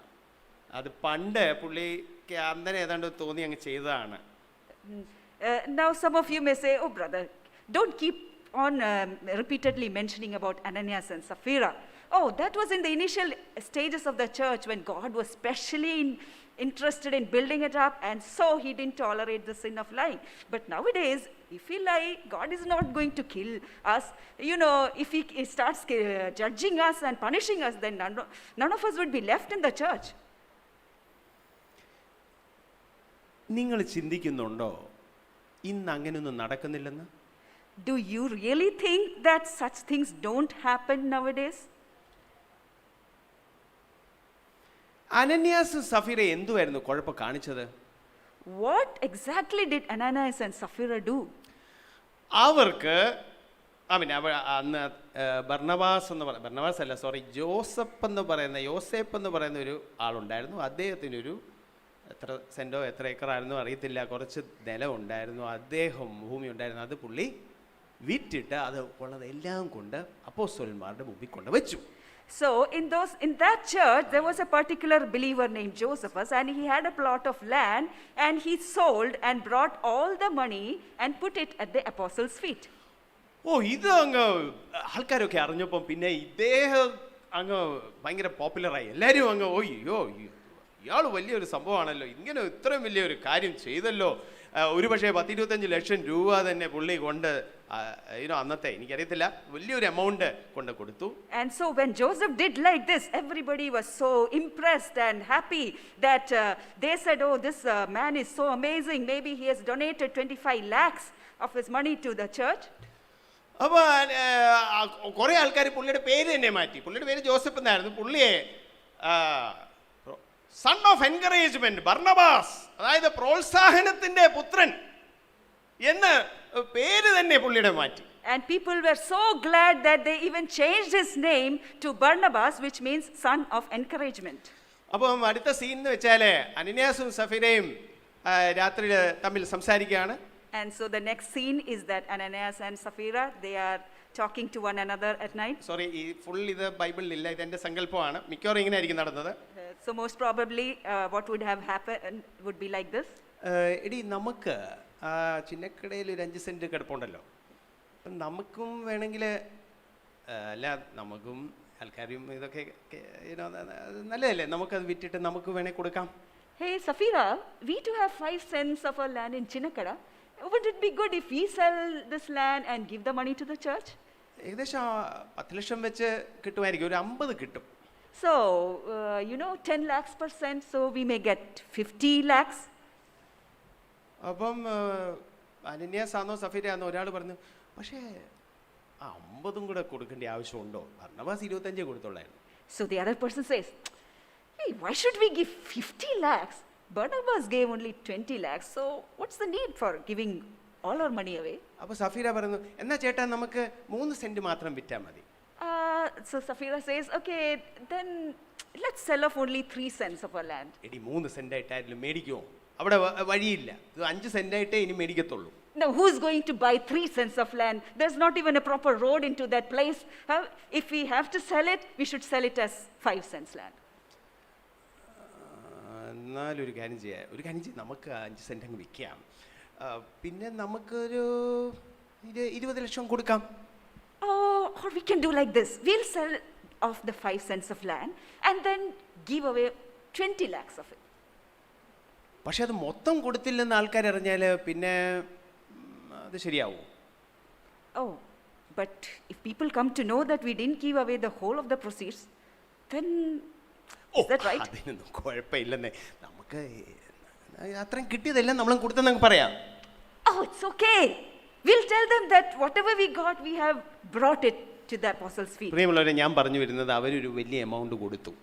അത് പണ്ട് പുള്ളിക്ക് അന്നേരം ഏതാണ്ട് തോന്നി അങ്ങ് ചെയ്തതാണ്. Now some of you may say, oh brother, don't keep on repeatedly mentioning about Ananias and Sapphira. Oh, that was in the initial stages of the church when God was specially interested in building it up, and so he didn't tolerate the sin of lying. But nowadays, if we lie, God is not going to kill us. You know, if he starts judging us and punishing us, then none of us would be left in the church. നിങ്ങൾ ചിന്തിക്കുന്നുണ്ടോ ഇന്ന് അങ്ങനെയൊന്നും നടക്കുന്നില്ലെന്ന്? Do you really think that such things don't happen nowadays? അനന്യാസ് സഫീറ എന്തുവായിരുന്നു കുഴപ്പം കാണിച്ചത്? What exactly did Ananias and Sapphira do? അവർക്ക് അന്ന് Barnabas അല്ല യോസേപ്പ് എന്ന് പറയുന്ന ഒരു ആളുണ്ടായിരുന്നു. അദ്ദേഹത്തിനൊരു എത്ര സെൻറ്റോ എത്ര ഏക്കറായിരുന്നു അറിയത്തില്ല, കുറച്ച് നിലം ഉണ്ടായിരുന്നു, ഭൂമി ഉണ്ടായിരുന്നു. അത് പുള്ളി വിറ്റിട്ട് അത് ഉള്ളതെല്ലാം കൊണ്ട് അപ്പോസ്തലന്മാരുടെ മുമ്പിൽ കൊണ്ട് വെച്ചു. So in that church there was a particular believer named Josephus, and he had a plot of land, and he sold and brought all the money and put it at the apostles' feet. ഇത് അങ്ങ് ആൾക്കാരൊക്കെ അറിഞ്ഞപ്പം പിന്നെ ഇദ്ദേഹം അങ്ങ് ഭയങ്കര പോപ്പുലറായി. എല്ലാവരും അങ്ങ് ഇയാൾ വലിയൊരു സംഭവമാണല്ലോ, ഇങ്ങനെ ഇത്രയും വലിയൊരു കാര്യം ചെയ്തല്ലോ. ഒരു പക്ഷേ 10-25 ലക്ഷം രൂപ തന്നെ പുള്ളി കൊണ്ട് അന്നത്തെ എനിക്കറിയത്തില്ല വലിയൊരു എമൗണ്ട് കൊണ്ട് കൊടുത്തു. And so when Joseph did like this, everybody was so impressed and happy that they said, oh, this man is so amazing, maybe he has donated 25 lakhs of his money to the church. അപ്പോൾ കുറേ ആൾക്കാർ പുള്ളിയുടെ പേര് തന്നെ മാറ്റി. പുള്ളിയുടെ പേര് Joseph എന്നായിരുന്നു. പുള്ളിയെ സൺ ഓഫ് എൻകറേജ്മെന്റ് ബർണബാസ്, അതായത് പ്രോത്സാഹനത്തിന്റെ പുത്രൻ എന്ന് പേര് തന്നെ പുള്ളിയുടെ മാറ്റി. And people were so glad that they even changed his name to Barnabas, which means son of encouragement. അപ്പം അടുത്ത സീൻ എന്ന് വെച്ചാൽ അനന്യാസും സഫീരയും രാത്രിയിൽ തമ്മിൽ സംസാരിക്കുകയാണ്. And so the next scene is that Ananias and Sapphira, they are talking to one another at night. Sorry, ഈ full ഇത് ബൈബിളിൽ ഇല്ല, ഇത് എൻ്റെ സങ്കല്പമാണ്. മിക്കവാറും ഇങ്ങനെ ആയിരിക്കും നടന്നത്. So most probably what would have happened would be like this. എടി, നമുക്ക് ചിന്നക്കടയിൽ ഒരു 5 സെൻറ്റ് കിടപ്പുണ്ടല്ലോ. അപ്പം നമുക്കും വേണമെങ്കിൽ അല്ല, നമുക്കും ആൾക്കാരും ഇതൊക്കെ നല്ലതല്ലേ, നമുക്കത് വിറ്റിട്ട് നമുക്ക് വേണേൽ കൊടുക്കാം. Hey Sapphira, we too have 5 cents of our land in Chinnakada. Would it be good if we sell this land and give the money to the church? ഏകദേശം 10 ലക്ഷം വെച്ച് കിട്ടുമായിരിക്കും, ഒരു 50 കിട്ടും. So 10 lakhs per cent, so we may get 50 lakhs. അപ്പം അനന്യാസാന്നോ സഫീരയാന്നോ ഒരാൾ പറഞ്ഞു, പക്ഷേ 50 കൂടെ കൊടുക്കേണ്ട ആവശ്യമുണ്ടോ? Barnabas 25 കൊടുത്തോളായിരുന്നു. So the other person says, hey, why should we give 50 lakhs? Barnabas gave only 20 lakhs, so what's the need for giving all our money away? അപ്പോൾ സഫീര പറഞ്ഞു, എന്നാ ചേട്ടാ നമുക്ക് 3 സെന്റ് മാത്രം വിറ്റാൽ മതി. So Sapphira says, okay, then let's sell off only 3 cents of our land. എടി 3 saint ആയിട്ടായാലും മേടിക്കുമോ? അവിടെ വഴിയില്ല, 5 സെന്റ് ആയിട്ടേ ഇനി മേടിക്കത്തുള്ളൂ. Now who's going to buy 3 cents of land? There's not even a proper road into that place. If we have to sell it, we should sell it as 5 cents land. എന്നാലും ഒരു കാര്യം ചെയ്യാം, നമുക്ക് 5 saint അങ്ങ് വിൽക്കാം, പിന്നെ നമുക്കൊരു 20 ലക്ഷം കൊടുക്കാം. Or we can do like this, we'll sell off the 5 cents of land and then give away 20 lakhs of it. പക്ഷെ അത് മൊത്തം കൊടുത്തില്ലെന്ന് ആൾക്കാർ അറിഞ്ഞാൽ പിന്നെ അത് ശരിയാവോ? Oh, but if people come to know that we didn't give away the whole of the proceeds, then is that right? അതിനൊന്നും കുഴപ്പമില്ലെന്നേ, നമുക്ക് അത്രയും കിട്ടിയതെല്ലാം നമ്മളും കൊടുത്തെന്ന് പറയാം. Oh, it's okay. We'll tell them that whatever we got, we have brought it to the apostles' feet. പ്രിയമുള്ളവരെ, ഞാൻ പറഞ്ഞു വരുന്നത് അവരൊരു വലിയ എമൗണ്ട് കൊടുത്തു.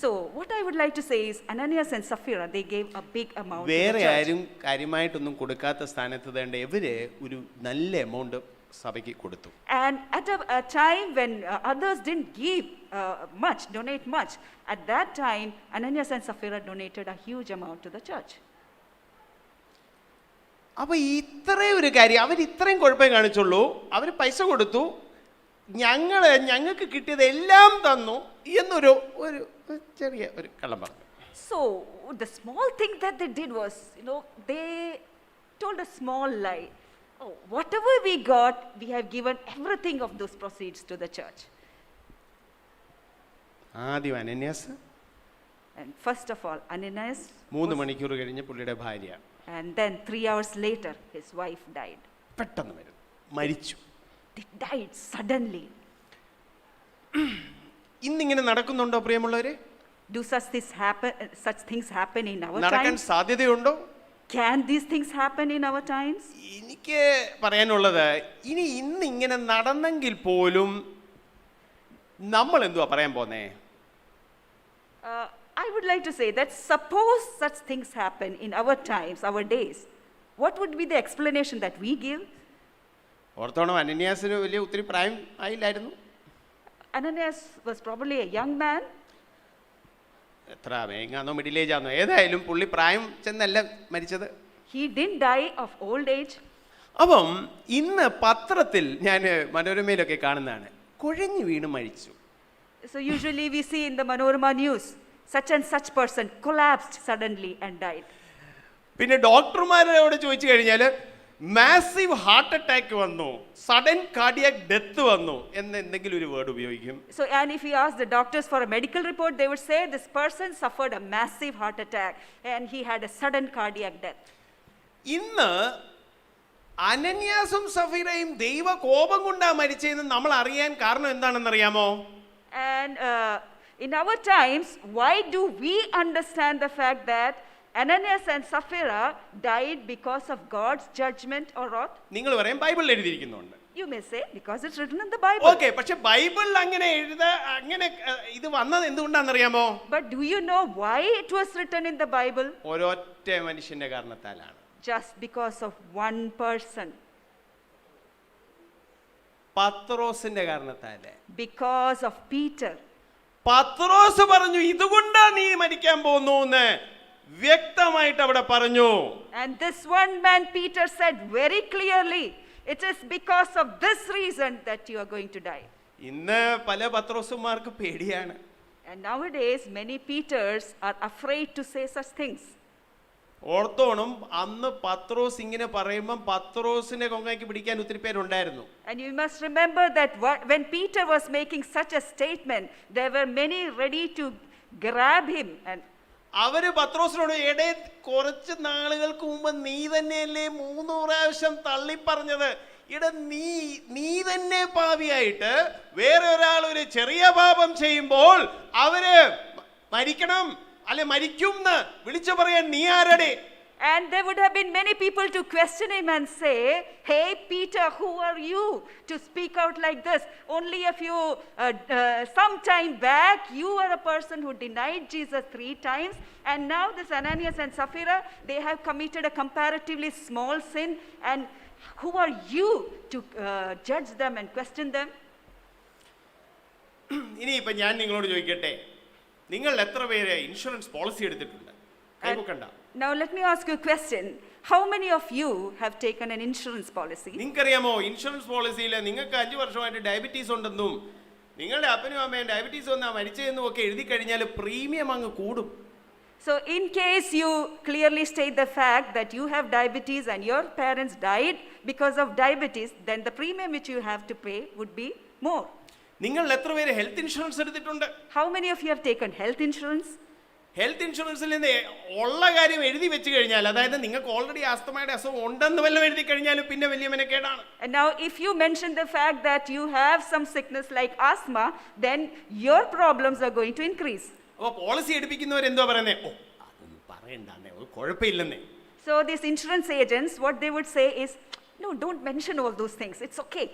So what I would like to say is Ananias and Sapphira, they gave a big amount to the വേറെ church. ആരും കാര്യമായിട്ടൊന്നും കൊടുക്കാത്ത സ്ഥാനത്ത് വേണ്ട ഇവര് ഒരു നല്ല എമൗണ്ട് സഭയ്ക്ക് കൊടുത്തു. And at a time when others didn't give donate much, at that time Ananias and Sapphira donated a huge amount to the church. അപ്പൊ ഇത്രയും ഒരു കാര്യം അവർ ഇത്രയും കുഴപ്പം കാണിച്ചുള്ളൂ, അവർ പൈസ കൊടുത്തു, ഞങ്ങൾക്ക് കിട്ടിയതെല്ലാം തന്നു എന്നൊരു ചെറിയ ഒരു കള്ളം പറഞ്ഞു. So the small thing that they did was, they told a small lie. Oh, whatever we got, we have given everything of those proceeds to the church. ആദ്യം അനന്യാസ്, And first of all, Ananias. 3 മണിക്കൂർ കഴിഞ്ഞ് പുള്ളിയുടെ ഭാര്യ, And then 3 hours later, his wife died. പെട്ടെന്ന് മരിച്ചു. They died suddenly. ഇന്നിങ്ങനെ നടക്കുന്നുണ്ടോ പ്രിയമുള്ളവരെ? Do such things happen in our നടക്കാൻ times? സാധ്യതയുണ്ടോ? Can these things happen in our times? എനിക്ക് പറയാനുള്ളത്, ഇന്ന് ഇങ്ങനെ നടന്നെങ്കിൽ പോലും നമ്മൾ എന്തുവാ പറയാൻ പോന്നേ? I would would like to say that suppose such things happen in our times, our days, what would be the explanation that we give? ഓർത്തോണം, അനന്യാസിന് വലിയ ഒത്തിരി പ്രായം ആയില്ലായിരുന്നു. Ananias was probably a young man. എത്ര വേഗാന്നോ മിഡിൽ ഏജ് ആണോ, ഏതായാലും പുള്ളി പ്രായം ചെന്നല്ല മരിച്ചത്. He didn't die of old age. അപ്പം ഇന്ന് പത്രത്തിൽ ഞാൻ മനോരമയിലൊക്കെ കാണുന്നതാണ്, കുഴഞ്ഞു വീണ് മരിച്ചു. So usually we see in the Manorama news, such and such person collapsed suddenly and died. പിന്നെ ഡോക്ടർമാരോട് ചോദിച്ചു കഴിഞ്ഞാൽ മാസീവ് ഹാർട്ട് അറ്റാക്ക് വന്നു, സഡൻ കാർഡിയാക് ഡെത്ത് വന്നു എന്ന് എന്തെങ്കിലും ഒരു വേർഡ് ഉപയോഗിക്കും. So and if you ask the doctors for a medical report, they would say this person suffered a massive heart attack and he had a sudden cardiac death. ഇന്ന് അനന്യാസും സഫീറയും ദൈവ കോപം കൊണ്ടാ മരിച്ചതെന്ന് നമ്മൾ അറിയാൻ കാരണം എന്താണെന്നറിയാമോ? And in our times, why do we understand the fact that Ananias and Sapphira died because of God's judgment or wrath? നിങ്ങൾ പറയും ബൈബിളിൽ എഴുതിയിരിക്കുന്നുണ്ട്. You may say because it's written in the Bible. Okay, പക്ഷെ ബൈബിളിൽ അങ്ങനെ അങ്ങനെ ഇത് വന്നത് എന്തുകൊണ്ടാണെന്നറിയാമോ? But do you know why it was written in the Bible? ഒരൊറ്റ മനുഷ്യന്റെ കാരണത്താലാണ്. Just because of one person. പത്രോസിന്റെ കാരണത്താല്. Because of Peter. പത്രോസ് പറഞ്ഞു ഇതുകൊണ്ടാ നീ മരിക്കാൻ പോകുന്നു എന്ന് വ്യക്തമായിട്ട് അവിടെ പറഞ്ഞു. And this one man Peter said very clearly, it is because of this reason that you are going to die. ഇന്ന് പല പത്രോസുമാർക്ക് പേടിയാണ്. And nowadays many Peters are afraid to say such things. ഓർത്തോണം, അന്ന് പത്രോസ് ഇങ്ങനെ പറയുമ്പം പത്രോസിനെ കൊങ്ങയ്ക്ക് പിടിക്കാൻ ഒത്തിരി പേരുണ്ടായിരുന്നു. And you must remember that when Peter was making such a statement, there were many ready to grab him. And അവര് പത്രോസിനോട് എടേ കുറച്ച് നാളുകൾക്ക് മുമ്പ് നീ തന്നെയല്ലേ 3 പ്രാവശ്യം തള്ളി പറഞ്ഞത്, ഇട നീ തന്നെ പാപിയായിട്ട് വേറെ ഒരാൾ ഒരു ചെറിയ പാപം ചെയ്യുമ്പോൾ അവര് മരിക്കണം അല്ലെ മരിക്കും എന്ന് വിളിച്ചു പറയാൻ നീ ആരടെ? And there would have been many people to question him and say, hey Peter, who are you to speak out like this? Only a few, some time back, you were a person who denied Jesus 3 times. And now this Ananias and Sapphira, they have committed a comparatively small sin. And who are you to judge them and question them? ഇനിയിപ്പം ഞാൻ നിങ്ങളോട് ചോദിക്കട്ടെ, നിങ്ങൾ എത്ര പേര് insurance policy എടുത്തിട്ടുണ്ട്? കൈവക്കണ്ട. Now let me ask you a question. How many of you have taken an insurance policy? നിങ്ങൾക്കറിയാമോ insurance പോളിസിയിൽ നിങ്ങൾക്ക് 5 വർഷമായിട്ട് ഡയബറ്റീസ് ഉണ്ടെന്നും നിങ്ങളുടെ അപ്പനും അമ്മയും ഡയബറ്റീസ് വന്നാ മരിച്ചതെന്നും ഒക്കെ എഴുതി കഴിഞ്ഞാൽ പ്രീമിയം അങ്ങ് കൂടും. So in case you clearly state the fact that you have diabetes and your parents died because of diabetes, then the premium which you have to pay would be more. നിങ്ങൾ എത്ര പേര് health insurance എടുത്തിട്ടുണ്ട്? How many of you have taken health insurance? Health ഇൻഷുറൻസിൽ നിന്ന് ഉള്ള കാര്യം എഴുതി വെച്ച് കഴിഞ്ഞാൽ, അതായത് നിങ്ങൾക്ക് ഓൾറെഡി ആസ്തമയുടെ അസുഖം ഉണ്ടെന്ന് വല്ലതും എഴുതി കഴിഞ്ഞാലും പിന്നെ വലിയ മെനക്കേടാണ്. And now if you mention the fact that you have some sickness like asthma, then your problems are going to increase. അപ്പോൾ പോളിസി എടുപ്പിക്കുന്നവരെന്തോ പറയുന്നേ, ഓ അതൊന്നും പറയണ്ടേ, ഒരു കുഴപ്പമില്ലെന്നേ. So these insurance agents, what they would say is, no, don't mention all those things, it's okay.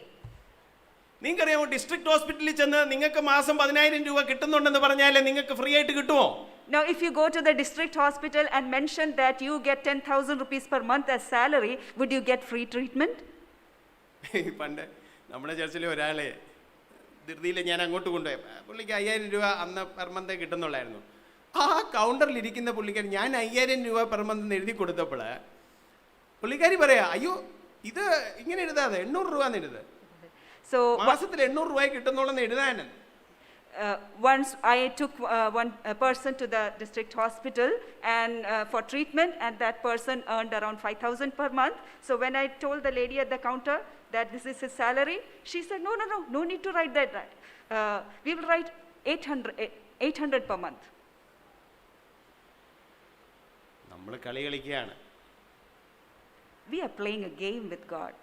നിങ്ങൾക്കറിയാമോ district ഹോസ്പിറ്റലിൽ ചെന്ന് നിങ്ങൾക്ക് മാസം 10,000 രൂപ കിട്ടുന്നുണ്ടെന്ന് പറഞ്ഞാൽ നിങ്ങൾക്ക് ഫ്രീ ആയിട്ട് കിട്ടുമോ? Now if you go to the district hospital and mention that you get 10,000 rupees per month as salary, would you get free treatment? പണ്ട് നമ്മുടെ ചർച്ചിലെ ഒരാളെ ധൃതിയിൽ ഞാൻ അങ്ങോട്ട് കൊണ്ടുപോയി, പുള്ളിക്ക് 5,000 രൂപ അന്ന് പെർ മന്ത് കിട്ടുന്നുള്ളായിരുന്നു. ആ കൗണ്ടറിൽ ഇരിക്കുന്ന പുള്ളിക്കാരി ഞാൻ 5,000 രൂപ പെർ മന്ത് എഴുതി കൊടുത്തപ്പോൾ പുള്ളിക്കാരി പറയാ, അയ്യോ ഇത് ഇങ്ങനെ എഴുതാതെ 800 രൂപ എന്ന് എഴുതുക, മാസത്തിൽ 800 രൂപ കിട്ടുന്നുള്ളെന്ന് എഴുതാൻ. Once I took one person to the district hospital and for treatment, and that person earned around 5,000 per month. So when I told the lady at the counter that this is his salary, she said, no need to write that. We will write 800 per month. നമ്മൾ കളി കളിക്കുകയാണ്. We are playing a game with God.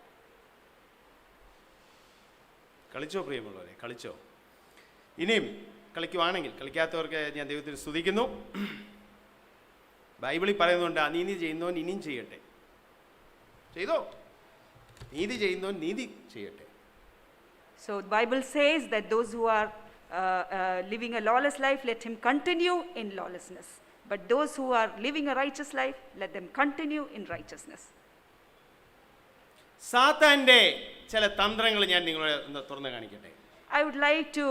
കളിച്ചോ പ്രിയമുള്ളവരെ, കളിച്ചോ. ഇനിയും കളിക്കുവാണെങ്കിൽ, കളിക്കാത്തവർക്ക് ഞാൻ ദൈവത്തിൽ സ്തുതിക്കുന്നു. ബൈബിളിൽ പറയുന്നുണ്ട് അനീതി ചെയ്യുന്നവൻ ഇനിയും ചെയ്യട്ടെ. ചെയ്തോ, നീതി ചെയ്യുന്നവൻ നീതി ചെയ്യട്ടെ. So the Bible says that those who are living a lawless life, let him continue in lawlessness. But those who are living a righteous life, let them continue in righteousness. സാത്താൻ്റെ ചില തന്ത്രങ്ങൾ ഞാൻ നിങ്ങളെ ഒന്ന് തുറന്ന് കാണിക്കട്ടെ. I would like to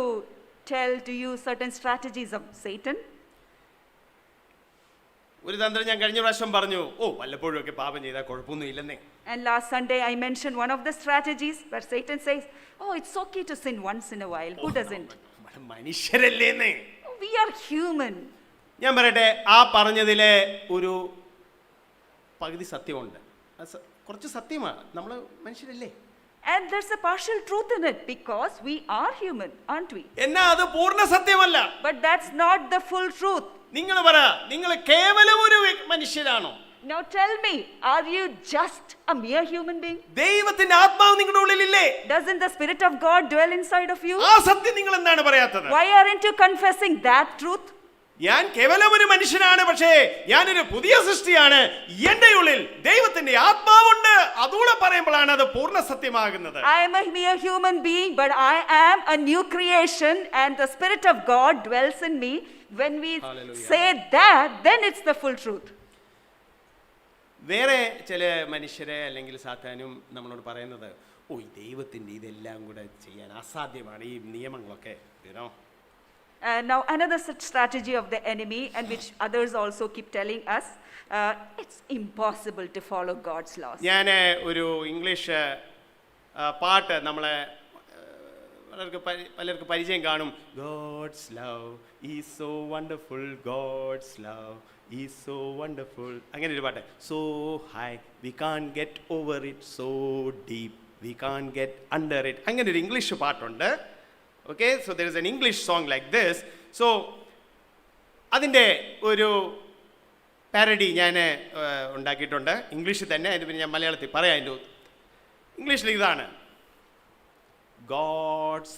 tell to you certain strategies of Satan. ഒരു തന്ത്രം ഞാൻ കഴിഞ്ഞ പ്രാവശ്യം പറഞ്ഞു, വല്ലപ്പോഴും ഒക്കെ പാപം ചെയ്താൽ കുഴപ്പമൊന്നും ഇല്ലെന്നേ. And last Sunday I mentioned one of the strategies where Satan says, it's okay to sin once in a while. Who doesn't? മനുഷ്യരല്ലേന്നേ. We are human. ഞാൻ പറയട്ടെ, ആ പറഞ്ഞതിലെ ഒരു പകുതി സത്യമുണ്ട്. കുറച്ച് സത്യമാണ്, നമ്മൾ മനുഷ്യരല്ലേ. And there's a partial truth in it because we are human, aren't we? എന്നാ അത് പൂർണ്ണ സത്യമല്ല. But that's not the full truth. നിങ്ങൾ പറ, നിങ്ങൾ കേവലം ഒരു മനുഷ്യരാണോ? Now tell me, are you just a mere human being? ദൈവത്തിന്റെ ആത്മാവ് നിങ്ങളുടെ ഉള്ളിലില്ലേ? Doesn't the Spirit of God dwell inside of you? ആ സത്യം നിങ്ങൾ എന്താണ് പറയാത്തത്? Why aren't you confessing that truth? ഞാൻ കേവലം ഒരു മനുഷ്യനാണ്, പക്ഷേ ഞാനൊരു പുതിയ സൃഷ്ടിയാണ്, എന്റെ ഉള്ളിൽ ദൈവത്തിന്റെ ആത്മാവുണ്ട്. അതുകൂടെ പറയുമ്പോഴാണ് അത് പൂർണ്ണ സത്യമാകുന്നത്. I am a mere human being, but I am a new creation and the Spirit of God dwells in me. When we say that, then it's the full truth. വേറെ ചില മനുഷ്യരെ അല്ലെങ്കിൽ സാത്താനും നമ്മളോട് പറയുന്നത്, ഈ ദൈവത്തിന്റെ ഇതെല്ലാം കൂടെ ചെയ്യാൻ അസാധ്യമാണ്, ഈ നിയമങ്ങളൊക്കെ. Now another such strategy of the enemy, and which others also keep telling us, it's impossible to follow God's laws. ഞാൻ ഒരു ഇംഗ്ലീഷ് പാട്ട് നമ്മളെ പലർക്ക് പരിചയം കാണും. God's love is so wonderful, God's love is so wonderful. അങ്ങനെ ഒരു പാട്ട്. So high we can't get over it, so deep we can't get under it. അങ്ങനെ ഒരു ഇംഗ്ലീഷ് പാട്ടുണ്ട്. Okay, so there is an English song like this. So അതിൻ്റെ ഒരു parody ഞാൻ ഉണ്ടാക്കിയിട്ടുണ്ട് ഇംഗ്ലീഷിൽ തന്നെ. അതിന് പിന്നെ ഞാൻ മലയാളത്തിൽ പറയാം. അതിൻ്റെ ഇംഗ്ലീഷിൽ ഇതാണ്: God's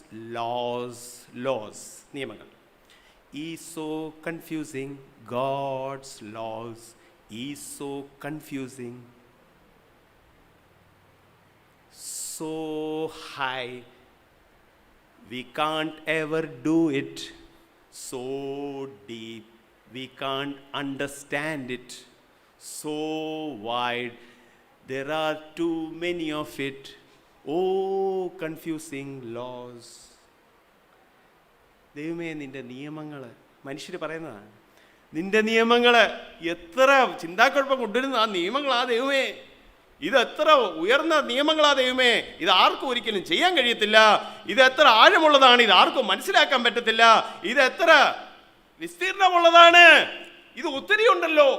laws നിയമങ്ങൾ is so confusing, God's laws is so confusing, so high we can't ever do it, so deep we can't understand it, so wide there are too many of it, oh confusing laws. ദൈവമേ, നിന്റെ നിയമങ്ങൾ, മനുഷ്യർ പറയുന്നതാണ്, നിന്റെ നിയമങ്ങൾ എത്ര ചിന്താക്കുഴപ്പം കൊണ്ടുവരുന്ന ആ നിയമങ്ങളാ ദൈവമേ, ഇത് എത്ര ഉയർന്ന നിയമങ്ങളാ ദൈവമേ, ഇത് ആർക്കും ഒരിക്കലും ചെയ്യാൻ കഴിയത്തില്ല, ഇത് എത്ര ആഴമുള്ളതാണ്, ഇത് ആർക്കും മനസ്സിലാക്കാൻ പറ്റത്തില്ല, ഇത് എത്ര വിസ്തീർണമുള്ളതാണ്, ഇത് ഒത്തിരി ഉണ്ടല്ലോ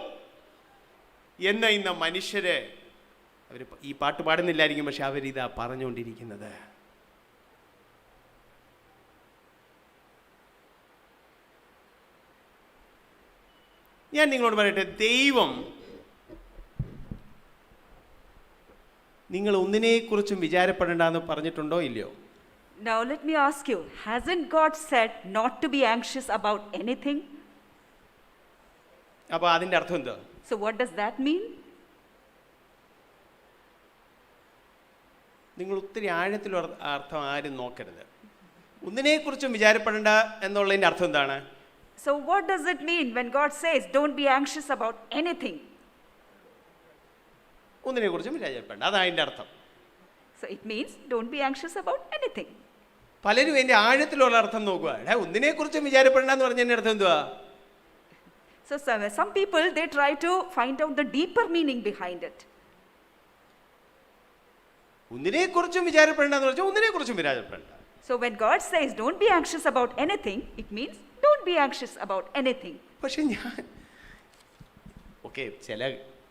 എന്ന് ഇന്ന് മനുഷ്യര് അവർ ഈ പാട്ട് പാടുന്നില്ലായിരിക്കും, പക്ഷെ അവരിതാ പറഞ്ഞുകൊണ്ടിരിക്കുന്നത്. ഞാൻ നിങ്ങളോട് പറയട്ടെ, ദൈവം നിങ്ങൾ ഒന്നിനെക്കുറിച്ചും വിചാരപ്പെടേണ്ടെന്ന് പറഞ്ഞിട്ടുണ്ടോ ഇല്ലയോ? Now let me ask you, hasn't God said not to be anxious about anything? അപ്പോൾ അതിൻ്റെ അർത്ഥം എന്താ? So what does that mean? നിങ്ങൾ ഒത്തിരി ആഴത്തിലുള്ള അർത്ഥം ആരും നോക്കരുത്. ഒന്നിനെക്കുറിച്ചും വിചാരപ്പെടേണ്ട എന്നുള്ളതിൻ്റെ അർത്ഥം എന്താണ്? So what does it mean when God says don't be anxious about anything? ഒന്നിനെക്കുറിച്ചും വിചാരപ്പെടേണ്ട, അതാണ് അതിൻ്റെ അർത്ഥം. So it means don't be anxious about anything. പലരും എൻ്റെ ആഴത്തിലുള്ള അർത്ഥം നോക്കുക, ഒന്നിനെക്കുറിച്ചും വിചാരപ്പെടേണ്ടെന്ന് പറഞ്ഞതിൻ്റെ അർത്ഥം എന്തുവാ? So some people, they try to find out the deeper meaning behind it. ഒന്നിനെക്കുറിച്ചും വിചാരപ്പെടേണ്ടെന്ന് പറഞ്ഞാൽ ഒന്നിനെക്കുറിച്ചും വിചാരപ്പെടേണ്ട. So when God says don't be anxious about anything, it means don't be anxious about anything. പക്ഷെ ഞാൻ ചില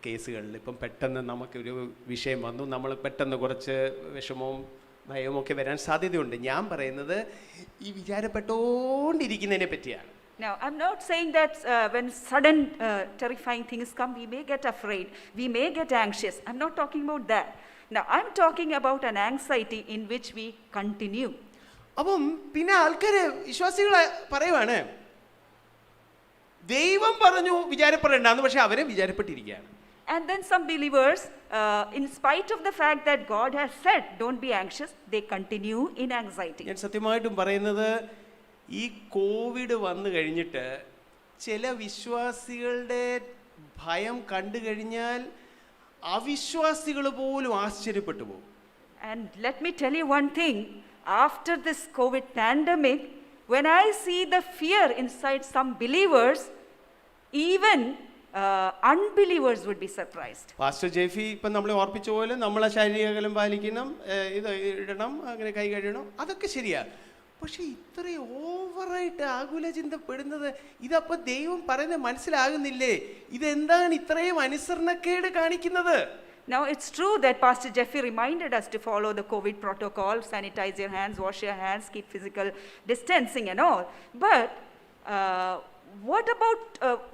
കേസുകളിൽ ഇപ്പം പെട്ടെന്ന് നമുക്കൊരു വിഷയം വന്നു, നമ്മൾ പെട്ടെന്ന് കുറച്ച് വിഷമവും ഭയവും ഒക്കെ വരാൻ സാധ്യതയുണ്ട്. ഞാൻ പറയുന്നത് ഈ വിചാരപ്പെട്ടുകൊണ്ടിരിക്കുന്നതിനെ പറ്റിയാണ്. Now, I'm not saying that when sudden terrifying things come, we may get afraid, we may get anxious. I'm not talking about that. Now, I'm talking about an anxiety in which we continue. അപ്പം പിന്നെ ആൾക്കാർ വിശ്വാസികളെ പറയുവാണ്, ദൈവം പറഞ്ഞു വിചാരപ്പെടേണ്ടെന്ന്, പക്ഷെ അവരെ വിചാരപ്പെട്ടിരിക്കുകയാണ്. And then some believers, in spite of the fact that God has said don't be anxious, they continue in anxiety. ഞാൻ സത്യമായിട്ടും പറയുന്നത്, ഈ കോവിഡ് വന്നു കഴിഞ്ഞിട്ട് ചില വിശ്വാസികളുടെ ഭയം കണ്ടു കഴിഞ്ഞാൽ അവിശ്വാസികൾ പോലും ആശ്ചര്യപ്പെട്ടു പോകും. And let me tell you one thing. After this COVID pandemic, when I see the fear inside some believers, even unbelievers would be surprised. Pastor Jeffy ഇപ്പം നമ്മളെ ഓർപ്പിച്ച പോലെ നമ്മളെ ശാരീരിക അകലം പാലിക്കണം, ഇത് ഇടണം, അങ്ങനെ കൈ കഴുകണം, അതൊക്കെ ശരിയാ. പക്ഷെ ഇത്രയും ഓവറായിട്ട് ആകുല ചിന്തപ്പെടുന്നത് ഇതപ്പോൾ ദൈവം പറയുന്നത് മനസ്സിലാകുന്നില്ലേ? ഇതെന്താണ് ഇത്രയും അനുസരണക്കേട് കാണിക്കുന്നത്? Now, it's true that Pastor Jeffy reminded us to follow the COVID protocol, sanitize your hands, wash your hands, keep physical distancing and all. But what about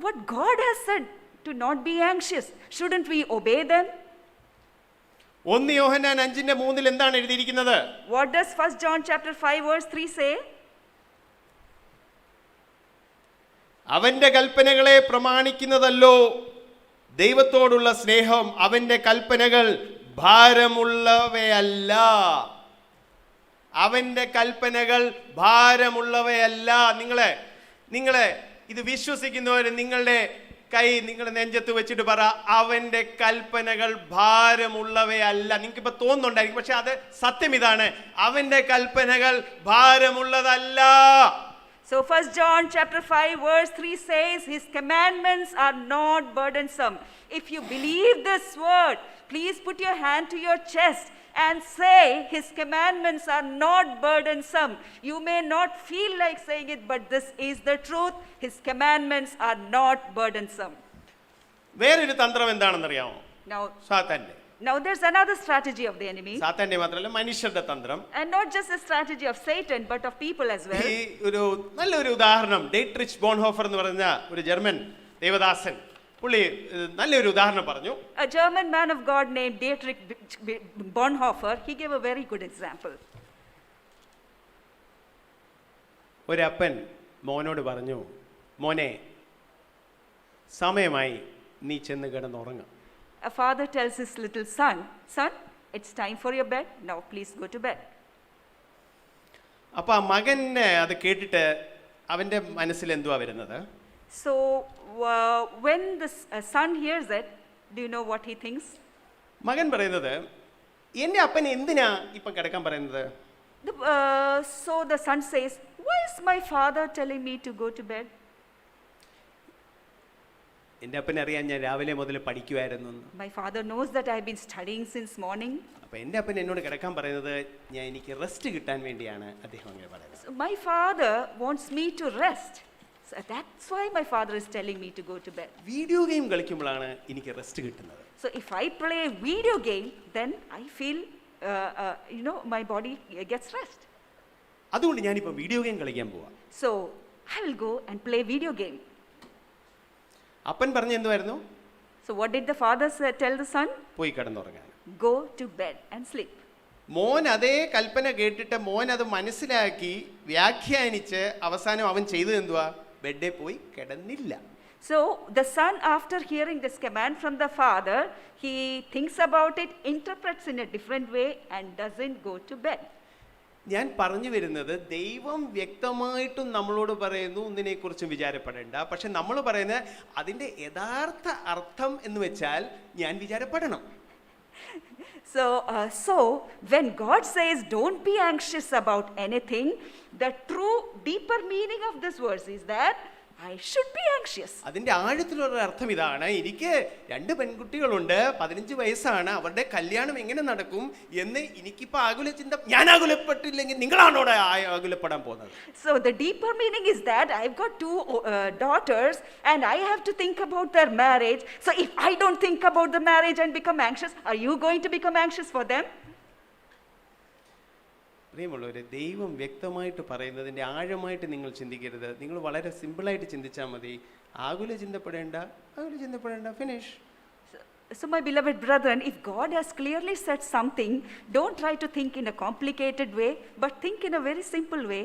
what God has said to not be anxious? Shouldn't we obey them? 1 യോഹന്നാൻ 5:3 എന്താണ് എഴുതിയിരിക്കുന്നത്? What does 1 John chapter 5 verse 3 say? അവന്റെ കൽപ്പനകളെ പ്രമാണിക്കുന്നതല്ലോ ദൈവത്തോടുള്ള സ്നേഹം. അവന്റെ കൽപ്പനകൾ ഭാരമുള്ളവയല്ല. അവന്റെ കൽപ്പനകൾ ഭാരമുള്ളവയല്ല. നിങ്ങളെ ഇത് വിശ്വസിക്കുന്നവർ നിങ്ങളുടെ കൈ നിങ്ങളുടെ നെഞ്ചത്ത് വെച്ചിട്ട് പറ, അവന്റെ കൽപ്പനകൾ ഭാരമുള്ളവയല്ല. നിങ്ങൾക്ക് ഇപ്പൊ തോന്നുന്നുണ്ടായിരിക്കും, പക്ഷെ അത് സത്യം ഇതാണ്, അവന്റെ കൽപ്പനകൾ ഭാരമുള്ളതല്ല. So 1 John chapter 5 verse 3 says, his commandments are not burdensome. If you believe this word, please put your hand to your chest and say, his commandments are not burdensome. You may not feel like saying it, but this is the truth. His commandments are not burdensome. വേറൊരു തന്ത്രം എന്താണെന്നറിയാമോ? സാത്താന്റെ. Now there's another strategy of the enemy. സാത്താന്റെ മാത്രമല്ല, മനുഷ്യരുടെ തന്ത്രം. And not just a strategy of Satan, but of people as well. ഈ ഒരു നല്ലൊരു ഉദാഹരണം ഡീട്രിച്ച് ബോൺഹോഫർ എന്ന് പറഞ്ഞ ഒരു ജർമ്മൻ ദേവദാസൻ, പുള്ളി നല്ലൊരു ഉദാഹരണം പറഞ്ഞു. A German man of God named Dietrich Bonhoeffer, he gave a very good example. ഒരപ്പൻ മോനോട് പറഞ്ഞു, മോനെ സമയമായി, നീ ചെന്ന് കിടന്നുറങ്ങുക. A father tells his little son, son, it's time for your bed, now please go to bed. അപ്പോൾ ആ മകനെ അത് കേട്ടിട്ട് അവൻ്റെ മനസ്സിൽ എന്തുവാ വരുന്നത്? So when the son hears it, do you know what he thinks? മകൻ പറയുന്നത്, എൻ്റെ അപ്പൻ എന്തിനാ ഇപ്പം കിടക്കാൻ പറയുന്നത്? So the son says, why is my father telling me to go to bed? എൻ്റെ അപ്പൻ അറിയാൻ ഞാൻ രാവിലെ മുതൽ പഠിക്കുമായിരുന്നു. My father knows that I have been studying since morning. അപ്പോൾ എൻ്റെ അപ്പൻ എന്നോട് കിടക്കാൻ പറയുന്നത് എനിക്ക് റെസ്റ്റ് കിട്ടാൻ വേണ്ടിയാണ് അദ്ദേഹം അങ്ങനെ പറയുന്നത്. So my father wants me to rest. So that's why my father is telling me to go to bed. Video game കളിക്കുമ്പോഴാണ് എനിക്ക് റെസ്റ്റ് കിട്ടുന്നത്. So if I play a video game, then I feel, my body gets rest. അതുകൊണ്ട് ഞാനിപ്പോൾ video game കളിക്കാൻ പോവാം. So I will go and play video game. അപ്പൻ പറഞ്ഞ എന്തുവായിരുന്നു? So what did the father tell the son? പോയി കിടന്നുറങ്ങാൻ. Go to bed and sleep. മോൻ അതേ കൽപ്പന കേട്ടിട്ട് മോൻ അത് മനസ്സിലാക്കി വ്യാഖ്യാനിച്ച് അവസാനം അവൻ ചെയ്തത് എന്തുവാ? ബെഡിൽ പോയി കിടന്നില്ല. So the son, after hearing this command from the father, he thinks about it, interprets in a different way and doesn't go to bed. ഞാൻ പറഞ്ഞു വരുന്നത്, ദൈവം വ്യക്തമായിട്ടും നമ്മളോട് പറയുന്നു ഒന്നിനെക്കുറിച്ചും വിചാരപ്പെടേണ്ട. പക്ഷെ നമ്മൾ പറയുന്നത് അതിൻ്റെ യഥാർത്ഥ അർത്ഥം എന്ന് വെച്ചാൽ ഞാൻ വിചാരപ്പെടണം. So when God says don't be anxious about anything, the true deeper meaning of this verse is that I should be anxious. അതിൻ്റെ ആഴത്തിലുള്ള അർത്ഥം ഇതാണ്, എനിക്ക് 2 പെൺകുട്ടികളുണ്ട്, 15 വയസ്സാണ്, അവരുടെ കല്യാണം എങ്ങനെ നടക്കും എന്ന് എനിക്കിപ്പോൾ ആകുല ചിന്ത. ഞാൻ ആകുലപ്പെട്ടില്ലെങ്കിൽ നിങ്ങളാണോ ആകുലപ്പെടാൻ പോകുന്നത്? So the deeper meaning is that I've got 2 daughters and I have to think about their marriage. So if I don't think about the marriage and become anxious, are you going to become anxious for them? പ്രിയമുള്ളവരെ, ദൈവം വ്യക്തമായിട്ട് പറയുന്നതിൻ്റെ ആഴമായിട്ട് നിങ്ങൾ ചിന്തിക്കരുത്. നിങ്ങൾ വളരെ സിമ്പിളായിട്ട് ചിന്തിച്ചാൽ മതി. ആകുല ചിന്തപ്പെടേണ്ട, finish. So my beloved brethren, if God has clearly said something, don't try to think in a complicated way, but think in a very simple way.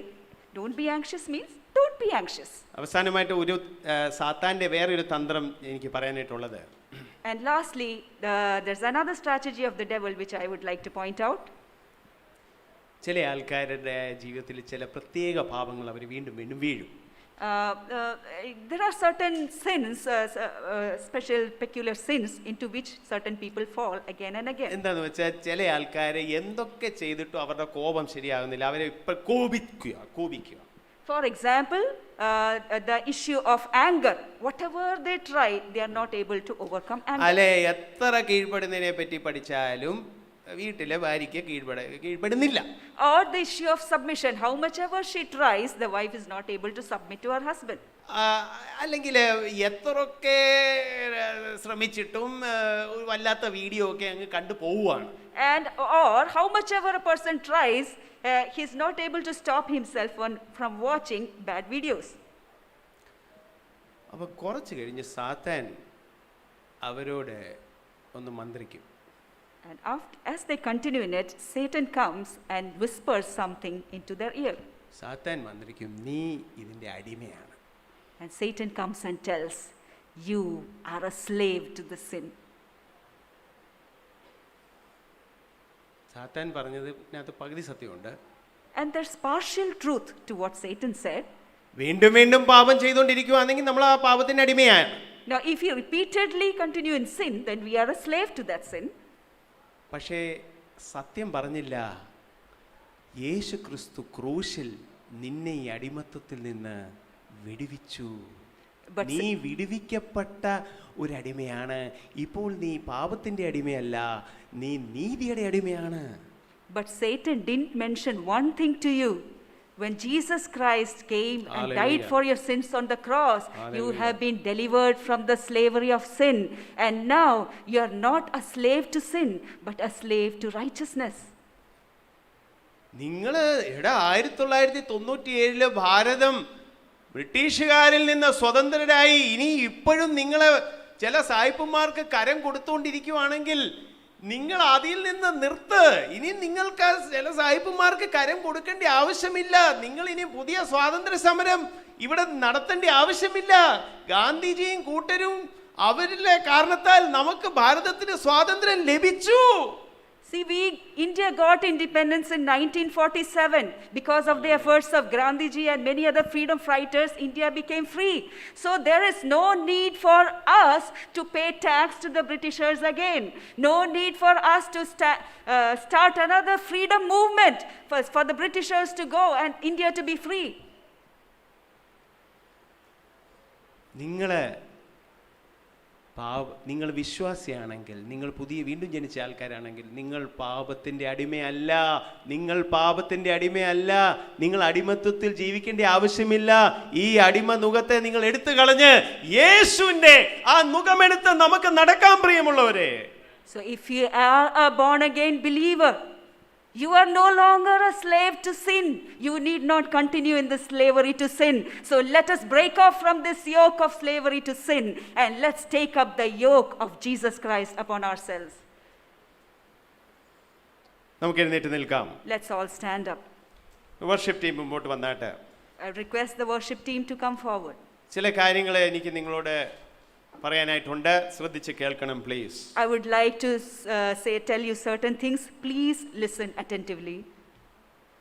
Don't be anxious means don't be anxious. അവസാനമായിട്ട് ഒരു സാത്താൻ്റെ വേറൊരു തന്ത്രം എനിക്ക് പറയാനായിട്ടുള്ളത്. And lastly, there's another strategy of the devil which I would like to point out. ചില ആൾക്കാരുടെ ജീവിതത്തിൽ ചില പ്രത്യേക പാപങ്ങൾ അവർ വീണ്ടും വീണ്ടും വീഴും. There are certain sins, special peculiar sins into which certain people fall again and again. എന്താന്ന് വെച്ചാൽ ചില ആൾക്കാരെ എന്തൊക്കെ ചെയ്തിട്ടും അവരുടെ കോപം ശരിയാകുന്നില്ല, അവരെ ഇപ്പൊ കോപിക്കുക. For example, the issue of anger. Whatever they try, they are not able to overcome anger. അല്ലെ, എത്ര കീഴ്പ്പെടുന്നതിനെ പറ്റി പഠിച്ചാലും വീട്ടിലെ ഭാര്യയ്ക്ക് കീഴ്പ്പെടുന്നില്ല. Or the issue of submission. How much ever she tries, the wife is not able to submit to her husband. അല്ലെങ്കിൽ എത്രയൊക്കെ ശ്രമിച്ചിട്ടും വല്ലാത്ത വീഡിയോ ഒക്കെ അങ്ങ് കണ്ടു പോവുകയാണ്. And or how much ever a person tries, he is not able to stop himself from watching bad videos. അപ്പോൾ കുറച്ച് കഴിഞ്ഞ് സാത്താൻ അവരോട് ഒന്ന് മന്ത്രിക്കും. And as they continue in it, Satan comes and whispers something into their ear. സാത്താൻ മന്ത്രിക്കും, നീ ഇതിൻ്റെ അടിമയാണ്. And Satan comes and tells, you are a slave to the sin. സാത്താൻ പറഞ്ഞതിനകത്ത് പകുതി സത്യമുണ്ട്. And there's partial truth to what Satan said. വീണ്ടും വീണ്ടും പാപം ചെയ്തുകൊണ്ടിരിക്കുകയാണെങ്കിൽ നമ്മൾ ആ പാപത്തിൻ്റെ അടിമയാണ്. Now, if you repeatedly continue in sin, then we are a slave to that sin. പക്ഷേ സത്യം പറഞ്ഞില്ല, യേശു ക്രിസ്തു ക്രൂശിൽ നിന്നെ ഈ അടിമത്തത്തിൽ നിന്ന് വിടുവിച്ചു. നീ വിടുവിക്കപ്പെട്ട ഒരു അടിമയാണ്. ഇപ്പോൾ നീ പാപത്തിന്റെ അടിമയല്ല, നീ നീതിയുടെ അടിമയാണ്. But Satan didn't mention one thing to you. When Jesus Christ came and Hallelujah. died for your sins on the cross, Hallelujah. you have been delivered from the slavery of sin. And now you are not a slave to sin, but a slave to righteousness. നിങ്ങൾ 1997 ഭാരതം ബ്രിട്ടീഷുകാരിൽ നിന്ന് സ്വതന്ത്രരായി ഇനി ഇപ്പോഴും നിങ്ങളെ ചില സായിപ്പന്മാർക്ക് കരം കൊടുത്തുകൊണ്ടിരിക്കുവാണെങ്കിൽ നിങ്ങൾ അതിൽ നിന്ന് നിർത്ത്. ഇനി നിങ്ങൾക്ക് ചില സായിപ്പന്മാർക്ക് കരം കൊടുക്കേണ്ട ആവശ്യമില്ല. നിങ്ങൾ ഇനി പുതിയ സ്വാതന്ത്ര്യ സമരം ഇവിടെ നടത്തേണ്ട ആവശ്യമില്ല. ഗാന്ധിജിയും കൂട്ടരും അവരിലെ കാരണത്താൽ നമുക്ക് ഭാരതത്തിന് സ്വാതന്ത്ര്യം ലഭിച്ചു. See, India got independence in 1947. Because of the efforts of Gandhiji and many other freedom fighters, India became free. So there is no need for us to pay tax to the Britishers again. No need for us to start another freedom movement for the Britishers to go and India to be free. നിങ്ങൾ വിശ്വാസിയാണെങ്കിൽ, നിങ്ങൾ വീണ്ടും ജനിച്ച ആൾക്കാരാണെങ്കിൽ നിങ്ങൾ പാപത്തിന്റെ അടിമയല്ല. നിങ്ങൾ അടിമത്വത്തിൽ ജീവിക്കേണ്ട ആവശ്യമില്ല. ഈ അടിമ നുകത്തെ നിങ്ങൾ എടുത്തു കളഞ്ഞ് യേശുവിന്റെ ആ നുകമെടുത്ത് നമുക്ക് നടക്കാൻ പ്രിയമുള്ളവരെ. So if you are a born again believer, you are no longer a slave to sin. You need not continue in this slavery to sin. So let us break off from this yoke of slavery to sin and let's take up the yoke of Jesus Christ upon ourselves. നമുക്ക് എഴുന്നേറ്റ് നിൽക്കാം. Let's all stand up. Worship team മുമ്പോട്ട് വന്നാട്ടെ. I request the worship team to come forward. ചില കാര്യങ്ങൾ എനിക്ക് നിങ്ങളോട് പറയാനായിട്ടുണ്ട്. ശ്രദ്ധിച്ച് കേൾക്കണം please. I would like to tell you certain things. Please listen attentively.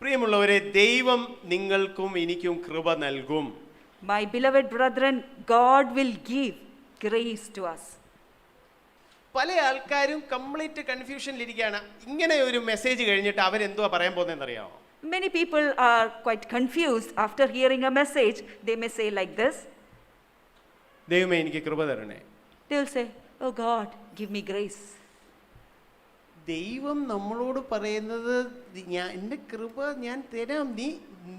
പ്രിയമുള്ളവരെ, ദൈവം നിങ്ങൾക്കും എനിക്കും കൃപ നൽകും. My beloved brethren, God will give grace to us. പല ആൾക്കാരും കംപ്ലീറ്റ് കൺഫ്യൂഷനിലിരിക്കുകയാണ്. ഇങ്ങനെ ഒരു മെസ്സേജ് കഴിഞ്ഞിട്ട് അവരെന്തുവാ പറയാൻ പോകുന്നതെന്ന് അറിയാമോ? Many people are quite confused after hearing a message. They may say like this. ദൈവമേ എനിക്ക് കൃപ തരണേ. They will say, oh God, give me grace. ദൈവം നമ്മളോട് പറയുന്നത്, എൻ്റെ കൃപ ഞാൻ തരാം,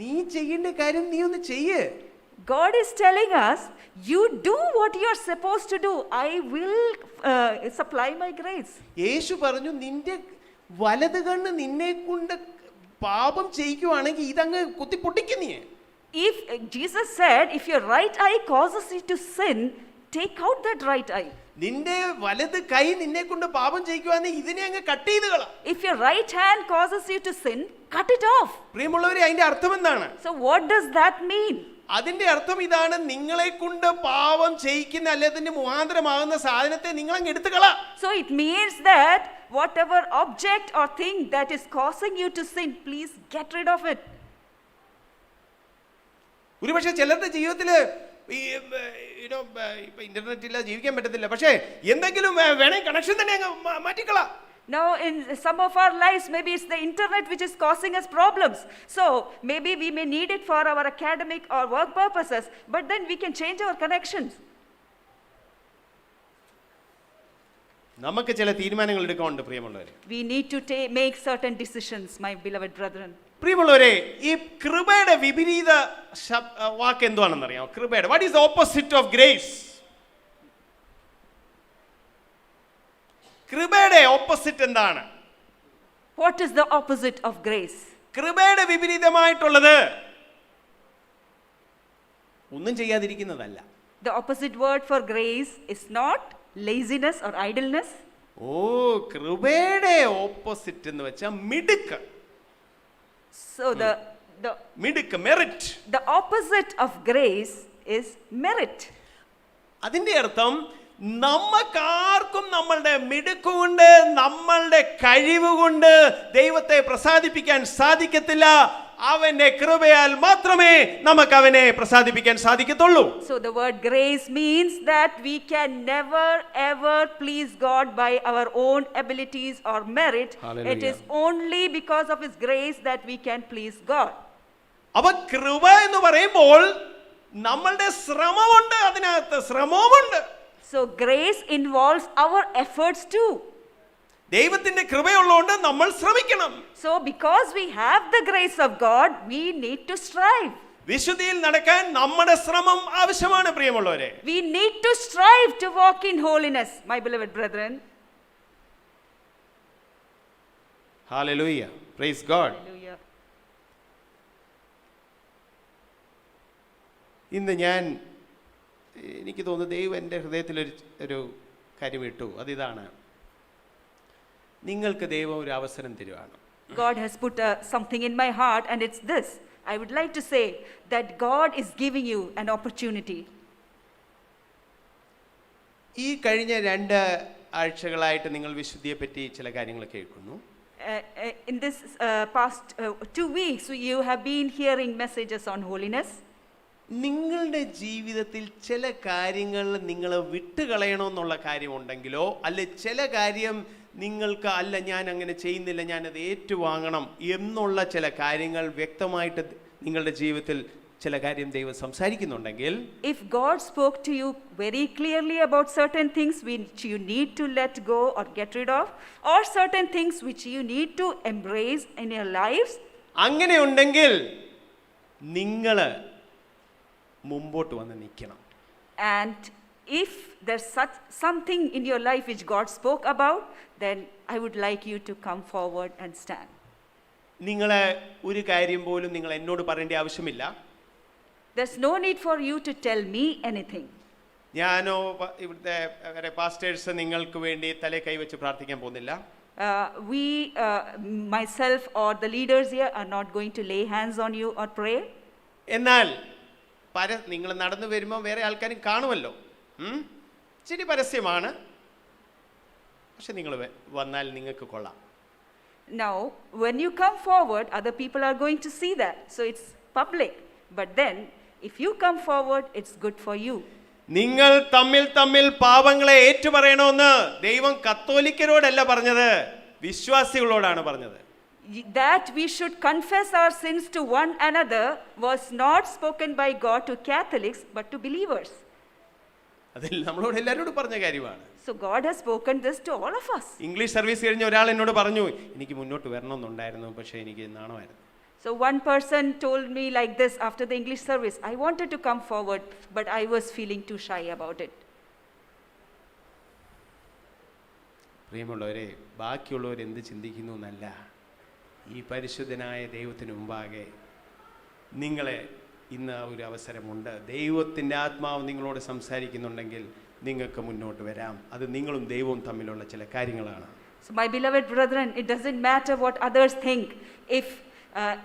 നീ ചെയ്യേണ്ട കാര്യം നീ ഒന്ന് ചെയ്യ്. God is telling us, you do what you are supposed to do. I will supply my grace. യേശു പറഞ്ഞു, നിന്റെ വലത് കണ്ണ് നിന്നെ കൊണ്ട് പാപം ചെയ്യിക്കുവാണെങ്കിൽ ഇതങ്ങ് കുത്തി പൊട്ടിക്കുന്നേ. If Jesus said, if your right eye causes you to sin, take out that right eye. നിന്റെ വലത് കൈ നിന്നെ കൊണ്ട് പാപം ചെയ്യിക്കുവാണെങ്കിൽ ഇതിനെ അങ്ങ് കട്ട് ചെയ്ത് കള. If your right hand causes you to sin, cut it off. പ്രിയമുള്ളവരെ, അതിന്റെ അർത്ഥം എന്താണ്? So what does that mean? അതിന്റെ അർത്ഥം ഇതാണ്, നിങ്ങളെ കൊണ്ട് പാപം ചെയ്യിക്കുന്ന അല്ലെ അതിന്റെ മുഖാന്തരമാകുന്ന സാധനത്തെ നിങ്ങൾ അങ്ങ് എടുത്തുകള. So it means that whatever object or thing that is causing you to sin, please get rid of it. ഒരുപക്ഷെ ചിലരുടെ ജീവിതത്തിൽ ഇപ്പൊ ഇന്റർനെറ്റ് ഇല്ല ജീവിക്കാൻ പറ്റത്തില്ല, പക്ഷേ എന്തെങ്കിലും വേണേ കണക്ഷൻ തന്നെ അങ്ങ് മാറ്റിക്കള. Now in some of our lives, maybe it's the internet which is causing us problems. So maybe we may need it for our academic or work purposes, but then we can change our connections. നമുക്ക് ചില തീരുമാനങ്ങൾ എടുക്കാനുണ്ട് പ്രിയമുള്ളവരെ. We need to make certain decisions, my beloved brethren. പ്രിയമുള്ളവരെ, ഈ കൃപയുടെ വിപരീത വാക്ക് എന്താണെന്ന് അറിയാമോ? കൃപയുടെ what is the opposite of grace? കൃപയുടെ ഓപ്പോസിറ്റ് എന്താണ്? What is the opposite of grace? കൃപയുടെ വിപരീതമായിട്ടുള്ളത് ഒന്നും ചെയ്യാതിരിക്കുന്നതല്ല. The opposite word for grace is not laziness or idleness. ഓ, കൃപയുടെ ഓപ്പോസിറ്റ് എന്ന് വെച്ചാൽ മിടുക്ക്. So മിടുക്ക്, merit. the opposite of grace is merit. അതിന്റെ അർത്ഥം നമുക്കാർക്കും നമ്മളുടെ മിടുക്കുകൊണ്ട് നമ്മളുടെ കഴിവുകൊണ്ട് ദൈവത്തെ പ്രസാദിപ്പിക്കാൻ സാധിക്കത്തില്ല. അവന്റെ കൃപയാൽ മാത്രമേ നമുക്ക് അവനെ പ്രസാദിപ്പിക്കാൻ സാധിക്കത്തുള്ളൂ. So the word grace means that we can never ever please God by our own abilities or merit. Hallelujah. It is only because of his grace that we can please God. അപ്പൊ കൃപ എന്ന് പറയുമ്പോൾ നമ്മളുടെ ശ്രമമുണ്ട്, അതിനകത്ത് ശ്രമവുമുണ്ട്. So grace involves our efforts too. ദൈവത്തിന്റെ കൃപയുള്ളതുകൊണ്ട് നമ്മൾ ശ്രമിക്കണം. So because we have the grace of God, we need to strive. വിശുദ്ധിയിൽ നടക്കാൻ നമ്മുടെ ശ്രമം ആവശ്യമാണ് പ്രിയമുള്ളവരെ. We need to strive to walk in holiness, my beloved brethren. Hallelujah. Praise God. Hallelujah. ഇന്ന് എനിക്ക് തോന്നുന്നു ദൈവം എൻ്റെ ഹൃദയത്തിൽ ഒരു കാര്യം ഇട്ടു. അതിതാണ്, നിങ്ങൾക്ക് ദൈവം ഒരു അവസരം തരുവാണ്. God has put something in my heart, and it's this. I would like to say that God is giving you an opportunity. ഈ കഴിഞ്ഞ 2 ആഴ്ചകളായിട്ട് നിങ്ങൾ വിശുദ്ധിയെ പറ്റി ചില കാര്യങ്ങൾ കേൾക്കുന്നു. In this past 2 weeks, you have been hearing messages on holiness. നിങ്ങളുടെ ജീവിതത്തിൽ ചില കാര്യങ്ങൾ നിങ്ങൾ വിട്ടുകളയണമെന്നുള്ള കാര്യമുണ്ടെങ്കിലോ, അല്ലെ ചില കാര്യം നിങ്ങൾക്ക് അല്ല ഞാൻ അങ്ങനെ ചെയ്യുന്നില്ല, ഞാനത് ഏറ്റുവാങ്ങണം എന്നുള്ള ചില കാര്യങ്ങൾ വ്യക്തമായിട്ട് നിങ്ങളുടെ ജീവിതത്തിൽ ചില കാര്യം ദൈവം സംസാരിക്കുന്നുണ്ടെങ്കിൽ, if God spoke to you very clearly about certain things which you need to let go or get rid of, or certain things which you need to embrace in your lives, അങ്ങനെ ഉണ്ടെങ്കിൽ നിങ്ങൾ മുമ്പോട്ട് വന്ന് നിൽക്കണം. and if there's something in your life which God spoke about, then I would like you to come forward and stand. നിങ്ങൾ ഒരു കാര്യം പോലും നിങ്ങൾ എന്നോട് പറയേണ്ട ആവശ്യമില്ല. There's no need for you to tell me anything. ഞാനോ ഇവിടുത്തെ വേറെ പാസ്റ്റേഴ്സ് നിങ്ങൾക്ക് വേണ്ടി തലേ കൈവച്ച് പ്രാർത്ഥിക്കാൻ പോകുന്നില്ല. Myself or the leaders here are not going to lay hands on you or pray. എന്നാൽ നിങ്ങൾ നടന്നു വരുമ്പോൾ വേറെ ആൾക്കാരും കാണുമല്ലോ. ശരി, പരസ്യമാണ്, പക്ഷെ നിങ്ങൾ വന്നാൽ നിങ്ങൾക്ക് കൊള്ളാം. Now when you come forward, other people are going to see that, so it's public. But then if you come forward, it's good for you. നിങ്ങൾ തമ്മിൽ പാപങ്ങളെ ഏറ്റുപറയണമെന്ന് ദൈവം കത്തോലിക്കരോടല്ല പറഞ്ഞത്, വിശ്വാസികളോടാണ് പറഞ്ഞത്. That we should confess our sins to one another was not spoken by God to Catholics but to believers. അതിൽ നമ്മളോട് എല്ലാവരോടും പറഞ്ഞ കാര്യമാണ്. So God has spoken this to all of us. English service കഴിഞ്ഞ ഒരാൾ എന്നോട് പറഞ്ഞു, എനിക്ക് മുന്നോട്ട് വരണമെന്നുണ്ടായിരുന്നു, പക്ഷേ എനിക്ക് നാണമായിരുന്നു. So one person told me like this after the English service, I wanted to come forward but I was feeling too shy about it. പ്രിയമുള്ളവരെ, ബാക്കിയുള്ളവർ എന്ത് ചിന്തിക്കുന്നു എന്നല്ല, ഈ പരിശുദ്ധനായ ദൈവത്തിന് മുമ്പാകെ നിങ്ങളെ ഇന്ന് ഒരു അവസരമുണ്ട്. ദൈവത്തിൻ്റെ ആത്മാവ് നിങ്ങളോട് സംസാരിക്കുന്നുണ്ടെങ്കിൽ നിങ്ങൾക്ക് മുന്നോട്ട് വരാം. അത് നിങ്ങളും ദൈവവും തമ്മിലുള്ള ചില കാര്യങ്ങളാണ്. So my beloved brethren, it doesn't matter what others think. If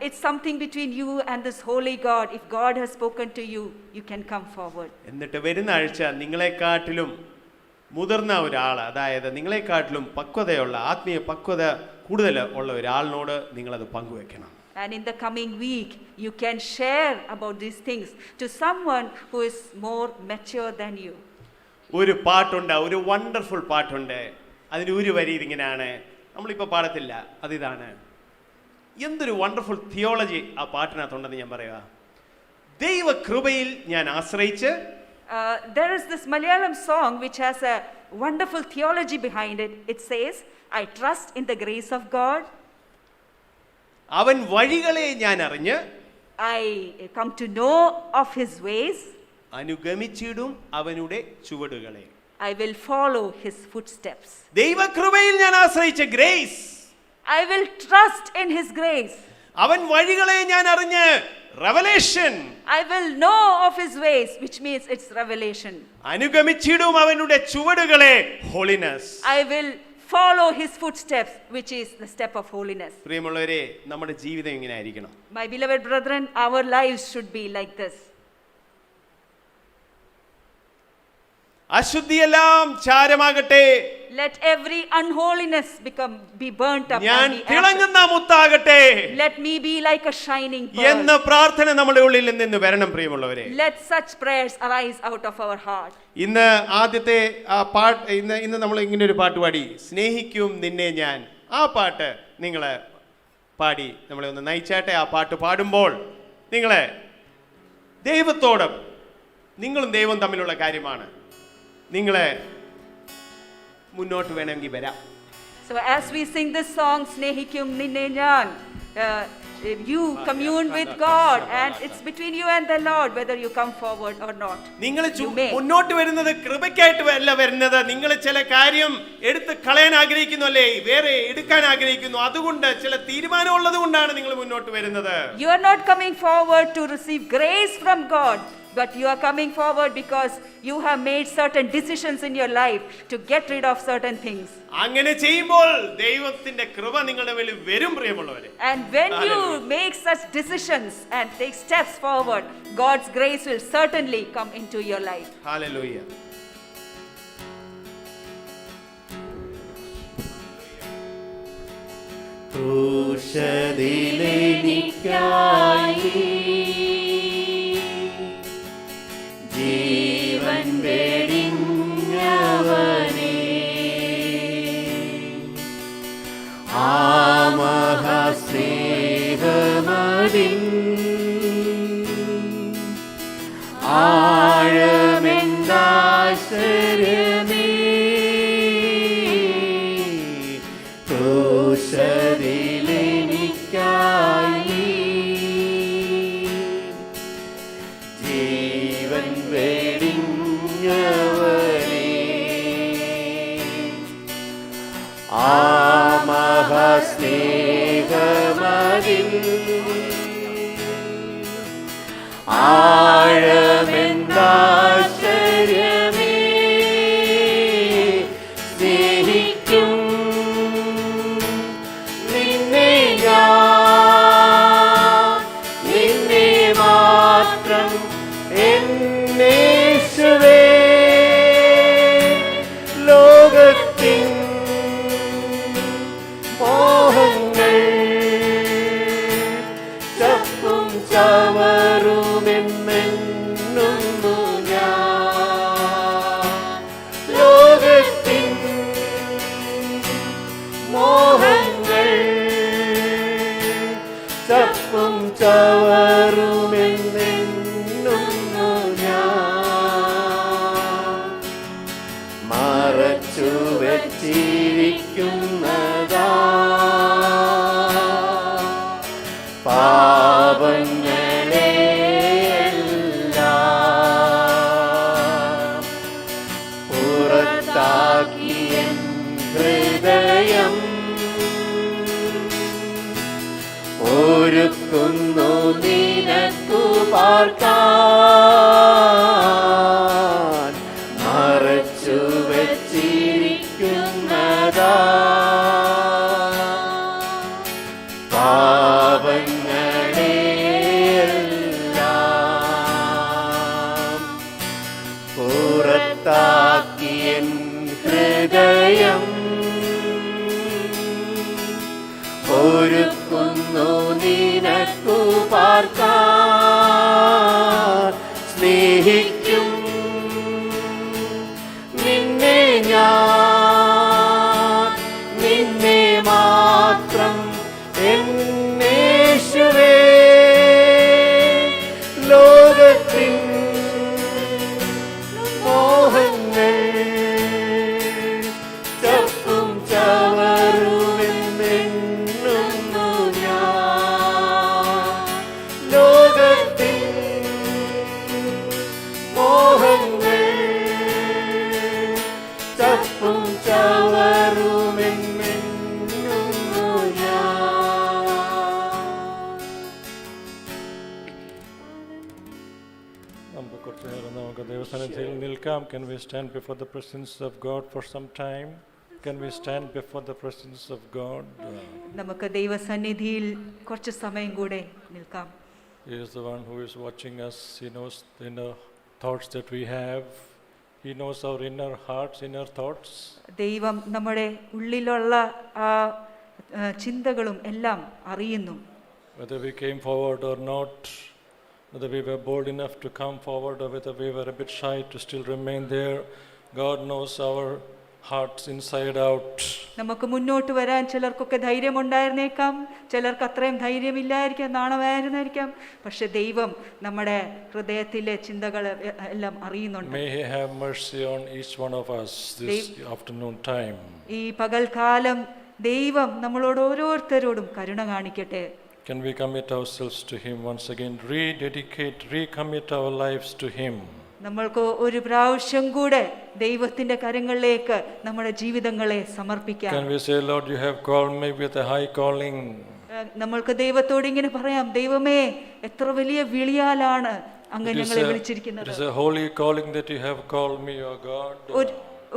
It's something between you and this holy God. If God has spoken to you, you can come forward. എന്നിട്ട് വരുന്ന ആഴ്ച നിങ്ങളെക്കാട്ടിലും മുതിർന്ന ഒരാൾ, അതായത് നിങ്ങളെക്കാട്ടിലും പക്വതയുള്ള ആത്മീയ പക്വത കൂടുതൽ ഉള്ള ഒരാളിനോട് നിങ്ങളത് പങ്കുവെക്കണം. And in the coming week, you can share about these things to someone who is more mature than you. ഒരു പാട്ടുണ്ട്, ഒരു വണ്ടർഫുൾ പാട്ടുണ്ട്. അതിന് ഒരു വരി ഇതിങ്ങനെയാണ്, നമ്മളിപ്പോൾ പാടത്തില്ല, അതിതാണ്. എന്തൊരു വണ്ടർഫുൾ തിയോളജി ആ പാട്ടിനകത്തുണ്ടെന്ന് ഞാൻ പറയുക. ദൈവകൃപയിൽ ഞാൻ ആശ്രയിച്ച്. There is this Malayalam song which has a wonderful theology behind it. It says, I trust in the grace of God. അവൻ വഴികളെ ഞാൻ അറിഞ്ഞ്. I come to know of his ways. അനുഗമിച്ചിടും അവനുടെ ചുവടുകളെ. I will follow his footsteps. ദൈവകൃപയിൽ ഞാൻ ആശ്രയിച്ച grace. I will trust in his grace. അവൻ വഴികളെ ഞാൻ അറിഞ്ഞ്. Revelation. I will know of his ways, which means it's revelation. അനുഗമിച്ചിടും അവനുടെ ചുവടുകളെ. Holiness. I will follow his footsteps, which is the step of holiness. പ്രിയമുള്ളവരെ, നമ്മുടെ ജീവിതം ഇങ്ങനെ ആയിരിക്കണം. My beloved brethren, our lives should be like this. അശുദ്ധിയെല്ലാം ചാരമാകട്ടെ. Let every unholiness be burnt up. ഞാൻ and be തിളങ്ങുന്ന മുത്താകട്ടെ. Let me be like a shining എന്ന pearl. പ്രാർത്ഥന നമ്മുടെ ഉള്ളിൽ നിന്ന് വരണം പ്രിയമുള്ളവരെ. Let such prayers arise out of our heart. ഇന്ന് ആദ്യത്തെ ആ പാട്ട്, ഇന്ന് നമ്മൾ ഇങ്ങനെ ഒരു പാട്ട് പാടി, സ്നേഹിക്കും നിന്നെ ഞാൻ. ആ പാട്ട് നിങ്ങൾ പാടി നമ്മളെ ഒന്ന് നയിച്ചാട്ടെ. ആ പാട്ട് പാടുമ്പോൾ നിങ്ങളെ ദൈവത്തോട്, നിങ്ങളും ദൈവം തമ്മിലുള്ള കാര്യമാണ്. നിങ്ങളെ മുന്നോട്ട് വേണമെങ്കിൽ വരാം. So as we sing this song, Snehikkum Ninne Njan, you commune with God, and it's between you and the Lord whether you come forward or not. നിങ്ങൾ മുന്നോട്ട് വരുന്നത് കൃപയ്ക്കായിട്ട് അല്ല വരുന്നത്. നിങ്ങൾ ചില കാര്യം എടുത്ത് കളയാൻ ആഗ്രഹിക്കുന്നു, അല്ലേ, വേറെ എടുക്കാൻ ആഗ്രഹിക്കുന്നു. അതുകൊണ്ട് ചില തീരുമാനം ഉള്ളത് കൊണ്ടാണ് നിങ്ങൾ മുന്നോട്ട് വരുന്നത്. You are not coming forward to receive grace from God, but you are coming forward because you have made certain decisions in your life to get rid of certain things. അങ്ങനെ ചെയ്യുമ്പോൾ ദൈവത്തിന്റെ കൃപ നിങ്ങളുടെ മേൽ വരും പ്രിയമുള്ളവരെ. And when you make such decisions and take steps forward, God's grace will certainly come into your life. Hallelujah. ക്രൂശിലെനിക്കായി ജീവൻ വെടിഞ്ഞവനേ, ആ മഹാസ്നേഹമതിൻ ആഴമെന്താശ്ചര്യമേ, ക്രൂശിലെനിക്കായി ജീവൻ വെടിഞ്ഞവനേ, ആ മഹാസ്നേഹമതിൻ ആഴമെന്താശ്ചര്യമേ, സ്നേഹിക്കും നിന്നെ ഞാൻ, നിന്നെ മാത്രം എന്നേശുവേ, ലോകത്തിൻ മോഹങ്ങൾ ചപ്പും ചവറുമെന്നെണ്ണുന്നു ഞാൻ, ലോകത്തിൻ മോഹങ്ങൾ ചപ്പും ചവറുമെന്നെണ്ണുന്നു ഞാൻ, മറച്ചു വച്ചിരിക്കുന്നതാ പാപങ്ങളെയെല്ലാം പുറത്താക്കിയ ഹൃദയം ഒരുക്കുന്നു നിനക്കു പാർക്കാൻ, മറച്ചു വച്ചിരിക്കുന്നതാ പാപങ്ങൾ താക്കിയൻ ഹൃദയം ഒരുക്കുന്നു നിനക്കു പാർക്കാൻ. സ്നേഹിക്കും നിന്നെ ഞാൻ, നിന്നെ മാത്രം എന്നേശുവേ. ലോകത്തിൻ മോഹങ്ങൾ ചപ്പും ചവറുമെന്നെണ്ണുന്നു ഞാൻ. ലോകത്തിൻ മോഹങ്ങൾ ചപ്പും ചവറുമെന്നെണ്ണുന്നു ഞാൻ. നമുക്ക് കുറച്ച് നേരം നമുക്ക് ദൈവസന്നിധിയിൽ നിൽക്കാം. Can we stand before the presence of God for some time? Can we stand before the presence of God? നമുക്ക് ദൈവസന്നിധിയിൽ കുറച്ച് സമയം കൂടെ നിൽക്കാം. He is the one who is watching us. He knows the inner thoughts that we have. He knows our inner hearts, inner thoughts. ദൈവം നമ്മുടെ ഉള്ളിലുള്ള ആ ചിന്തകളും എല്ലാം അറിയുന്നു. Whether we came forward or not, whether we were bold enough to come forward or whether we were a bit shy to still remain there, God knows our hearts inside out. നമുക്ക് മുന്നോട്ട് വരാൻ ചിലർക്കൊക്കെ ധൈര്യമുണ്ടായിരുന്നേക്കാം, ചിലർക്ക് അത്രയും ധൈര്യമില്ലായിരിക്കാം, നാണമായിരുന്നായിരിക്കാം. പക്ഷെ ദൈവം നമ്മുടെ ഹൃദയത്തിലെ ചിന്തകൾ എല്ലാം അറിയുന്നുണ്ട്. May He have mercy on each one of us this afternoon time. ഈ പകൽക്കാലം ദൈവം നമ്മളോട് ഓരോരുത്തരോടും കരുണ കാണിക്കട്ടെ. Can we commit ourselves to Him once again, recommit our lives to Him? നമ്മൾക്ക് ഒരു പ്രാവശ്യം കൂടെ ദൈവത്തിന്റെ കരങ്ങളിലേക്ക് നമ്മുടെ ജീവിതങ്ങളെ സമർപ്പിക്കാം. Can we say, Lord, you have called me with a high calling. നമ്മൾക്ക് ദൈവത്തോട് ഇങ്ങനെ പറയാം, ദൈവമേ എത്ര വലിയ വിളിയാലാണ് അങ്ങ് ഞങ്ങളെ വിളിച്ചിരിക്കുന്നത്. It is a holy calling that you have called me, O God.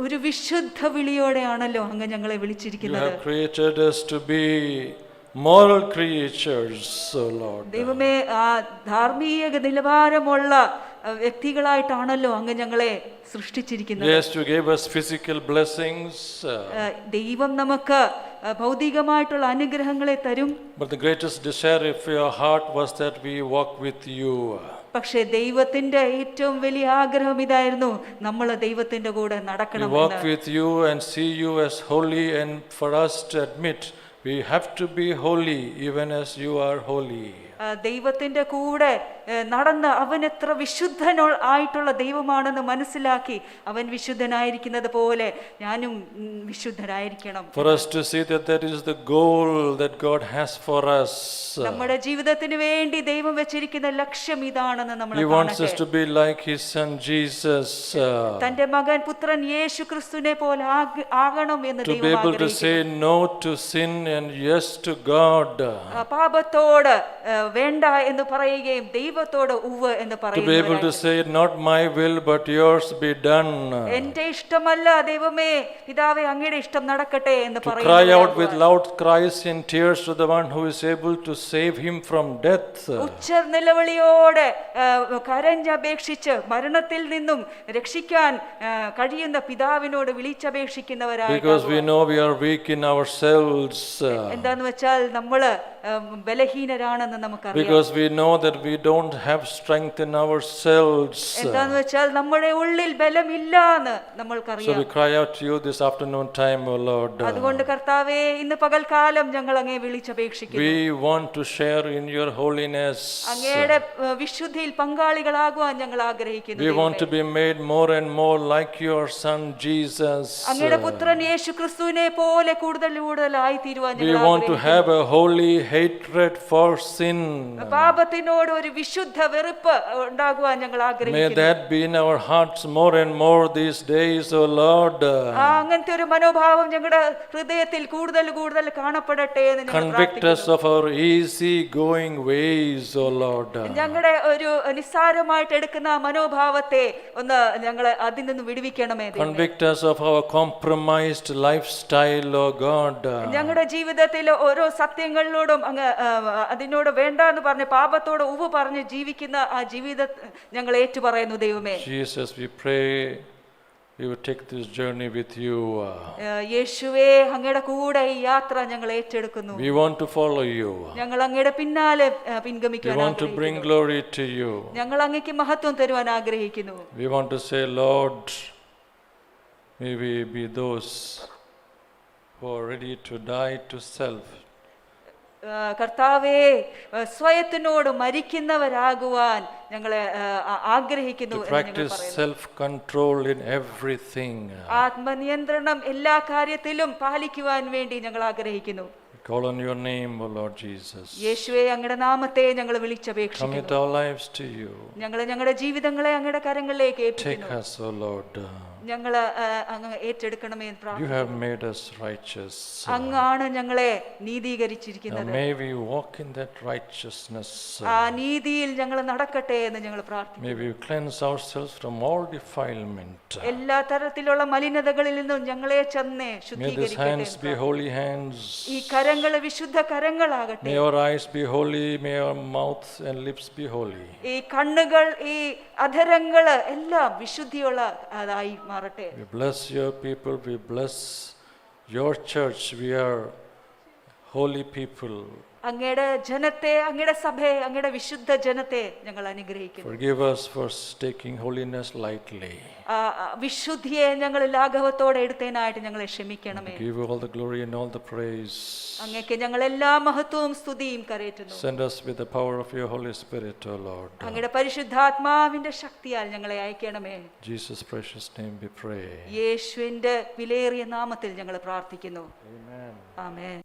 ഒരു വിശുദ്ധ വിളിയോടെയാണല്ലോ അങ്ങ് ഞങ്ങളെ You വിളിച്ചിരിക്കുന്നത്. have created us to be moral creatures, O Lord. ദൈവമേ ആ ധാർമ്മിക നിലവാരമുള്ള വ്യക്തികളായിട്ടാണല്ലോ അങ്ങ് ഞങ്ങളെ സൃഷ്ടിച്ചിരിക്കുന്നത്. Yes, you gave us physical blessings. ദൈവം നമുക്ക് ഭൗതികമായിട്ടുള്ള അനുഗ്രഹങ്ങളെ തരും. But the greatest desire of your heart was that we walk with you. പക്ഷേ ദൈവത്തിന്റെ ഏറ്റവും വലിയ ആഗ്രഹം ഇതായിരുന്നു, നമ്മൾ ദൈവത്തിന്റെ കൂടെ We നടക്കണം. walk with you and see you as holy, and for us to admit we have to be holy even as you are holy. ദൈവത്തിന്റെ കൂടെ നടന്ന് അവൻ എത്ര ആയിട്ടുള്ള ദൈവമാണെന്ന് മനസ്സിലാക്കി അവൻ വിശുദ്ധനായിരിക്കുന്നത് പോലെ ഞാനും വിശുദ്ധനായിരിക്കണം. For us to see that that is the goal that God has for us. നമ്മുടെ ജീവിതത്തിന് വേണ്ടി ദൈവം വെച്ചിരിക്കുന്ന ലക്ഷ്യം ഇതാണെന്ന് നമ്മൾ He wants us to be like His Son Jesus. തന്റെ മകൻ പുത്രൻ യേശു ക്രിസ്തുവിനെ പോലെ ആകണം എന്ന് To be ദൈവം able to say no to sin and yes to God. പാപത്തോട് വേണ്ട എന്ന് പറയുകയും ദൈവത്തോട് ഉവ്വ് എന്ന് To be able to പറയുകയും say, not my will but yours be done. എന്റെ ഇഷ്ടമല്ല ദൈവമേ പിതാവേ അങ്ങയുടെ ഇഷ്ടം നടക്കട്ടെ എന്ന് To cry out with പറയുന്നു. loud cries and tears to the one who is able to save him from death. ഉച്ച നിലവിളിയോടെ കരഞ്ഞപേക്ഷിച്ച് മരണത്തിൽ നിന്നും രക്ഷിക്കാൻ കഴിയുന്ന പിതാവിനോട് വിളിച്ചപേക്ഷിക്കുന്നവരായി. Because we know we are weak in ourselves. എന്താന്ന് വെച്ചാൽ നമ്മള് ബലഹീനരാണെന്ന് നമുക്കറിയാം. Because we know that we don't have strength in ourselves. എന്താന്ന് വെച്ചാൽ നമ്മുടെ ഉള്ളിൽ ബലമില്ലാന്ന് So നമ്മൾക്കറിയാം. we cry out to you this afternoon time, O Lord. അതുകൊണ്ട് കർത്താവേ ഇന്ന് പകൽക്കാലം ഞങ്ങൾ അങ്ങേ വിളിച്ചപേക്ഷിക്കുന്നു. We want to share in your holiness. അങ്ങയുടെ വിശുദ്ധിയിൽ പങ്കാളികളാകുവാൻ ഞങ്ങൾ ആഗ്രഹിക്കുന്നു. We want to be made more and more like your Son Jesus. അങ്ങയുടെ പുത്രൻ യേശു ക്രിസ്തുവിനെ പോലെ കൂടുതൽ കൂടുതലായി തീരുവാൻ We ഞങ്ങൾ want to have a holy hatred for sin. പാപത്തിനോട് ഒരു വിശുദ്ധ വെറുപ്പ് ഉണ്ടാകുവാൻ ഞങ്ങൾ May ആഗ്രഹിക്കുന്നു. that be in our hearts more and more these days, O Lord. അങ്ങനത്തെ ഒരു മനോഭാവം ഞങ്ങളുടെ ഹൃദയത്തിൽ കൂടുതൽ കൂടുതൽ കാണപ്പെടട്ടെ എന്ന് ഞങ്ങൾ Convict us പ്രാർത്ഥിക്കുന്നു. of our easy going ways, O Lord. ഞങ്ങളുടെ ഒരു നിസ്സാരമായിട്ട് എടുക്കുന്ന ആ മനോഭാവത്തെ ഒന്ന് ഞങ്ങളെ അതിൽ നിന്ന് വിടുവിക്കണമേ ദൈവമേ. Convict us of our compromised lifestyle, O God. ഞങ്ങളുടെ ജീവിതത്തിൽ ഓരോ സത്യങ്ങളിലോടും അങ്ങ് അതിനോട് വേണ്ട എന്ന് പറഞ്ഞ് പാപത്തോട് ഉവ്വ് പറഞ്ഞ് ജീവിക്കുന്ന ആ ജീവിത ഞങ്ങൾ ഏറ്റുപറയുന്നു ദൈവമേ. Jesus, we pray we would take this journey with you. യേശുവേ, അങ്ങയുടെ കൂടെ ഈ യാത്ര ഞങ്ങൾ ഏറ്റെടുക്കുന്നു. We want to follow you. ഞങ്ങൾ അങ്ങയുടെ പിന്നാലെ We പിൻഗമിക്കാൻ want to bring ആഗ്രഹിക്കുന്നു. glory to you. ഞങ്ങൾ അങ്ങയ്ക്ക് മഹത്വം തരുവാൻ ആഗ്രഹിക്കുന്നു. We want to say, Lord, may we be those who are ready to die to self. കർത്താവേ, സ്വയത്തിനോട് മരിക്കുന്നവരാകുവാൻ ഞങ്ങളെ ആഗ്രഹിക്കുന്നു To എന്ന് ഞങ്ങൾ practice പറയുന്നു. self-control in everything. ആത്മനിയന്ത്രണം എല്ലാ കാര്യത്തിലും പാലിക്കുവാൻ വേണ്ടി ഞങ്ങൾ ആഗ്രഹിക്കുന്നു. We call on your name, O Lord Jesus. യേശുവേ, അങ്ങയുടെ നാമത്തെ ഞങ്ങൾ Commit വിളിച്ചപേക്ഷിക്കുന്നു. our lives to you. ഞങ്ങൾ ഞങ്ങളുടെ ജീവിതങ്ങളെ അങ്ങയുടെ കരങ്ങളിലേക്ക് Take ഏൽപ്പിക്കുന്നു. us, O Lord. ഞങ്ങൾ അങ്ങ് ഏറ്റെടുക്കണമേ എന്ന് You പ്രാർത്ഥിക്കുന്നു. have made us righteous. അങ്ങാണ് ഞങ്ങളെ Now നീതീകരിച്ചിരിക്കുന്നത്. may we walk in that righteousness. ആ നീതിയിൽ ഞങ്ങൾ നടക്കട്ടെ എന്ന് ഞങ്ങൾ പ്രാർത്ഥിക്കുന്നു. May we cleanse ourselves from all defilement. എല്ലാ തരത്തിലുള്ള മലിനതകളിൽ നിന്നും ഞങ്ങളെ ചെന്നേ May these ശുദ്ധീകരിക്കട്ടെ hands എന്ന് be പ്രാർത്ഥിക്കുന്നു. holy hands. ഈ കരങ്ങൾ വിശുദ്ധ കരങ്ങളാകട്ടെ. May our eyes be holy. May our mouth and lips be holy. ഈ കണ്ണുകൾ, ഈ അധരങ്ങൾ എല്ലാം വിശുദ്ധിയുള്ള അതായി മാറട്ടെ. We bless your people. We bless your church. We are holy people. അങ്ങയുടെ ജനത്തെ, അങ്ങയുടെ സഭയെ, അങ്ങയുടെ വിശുദ്ധ ജനത്തെ ഞങ്ങൾ അനുഗ്രഹിക്കുന്നു. Forgive us for taking holiness lightly. വിശുദ്ധിയെ ഞങ്ങൾ ലാഘവത്തോടെ എടുത്തതിനായിട്ട് ഞങ്ങളെ ക്ഷമിക്കണമേ. Give you all the glory and all the praise. അങ്ങേക്ക് ഞങ്ങൾ എല്ലാ മഹത്വവും സ്തുതിയും കരയറ്റുന്നു. Send us with the power of your Holy Spirit, O Lord. അങ്ങയുടെ പരിശുദ്ധാത്മാവിന്റെ ശക്തിയാൽ ഞങ്ങളെ അയക്കണമേ. Jesus' precious name we pray. യേശുവിന്റെ വിലയേറിയ നാമത്തിൽ ഞങ്ങൾ പ്രാർത്ഥിക്കുന്നു. Amen. ആമേൻ.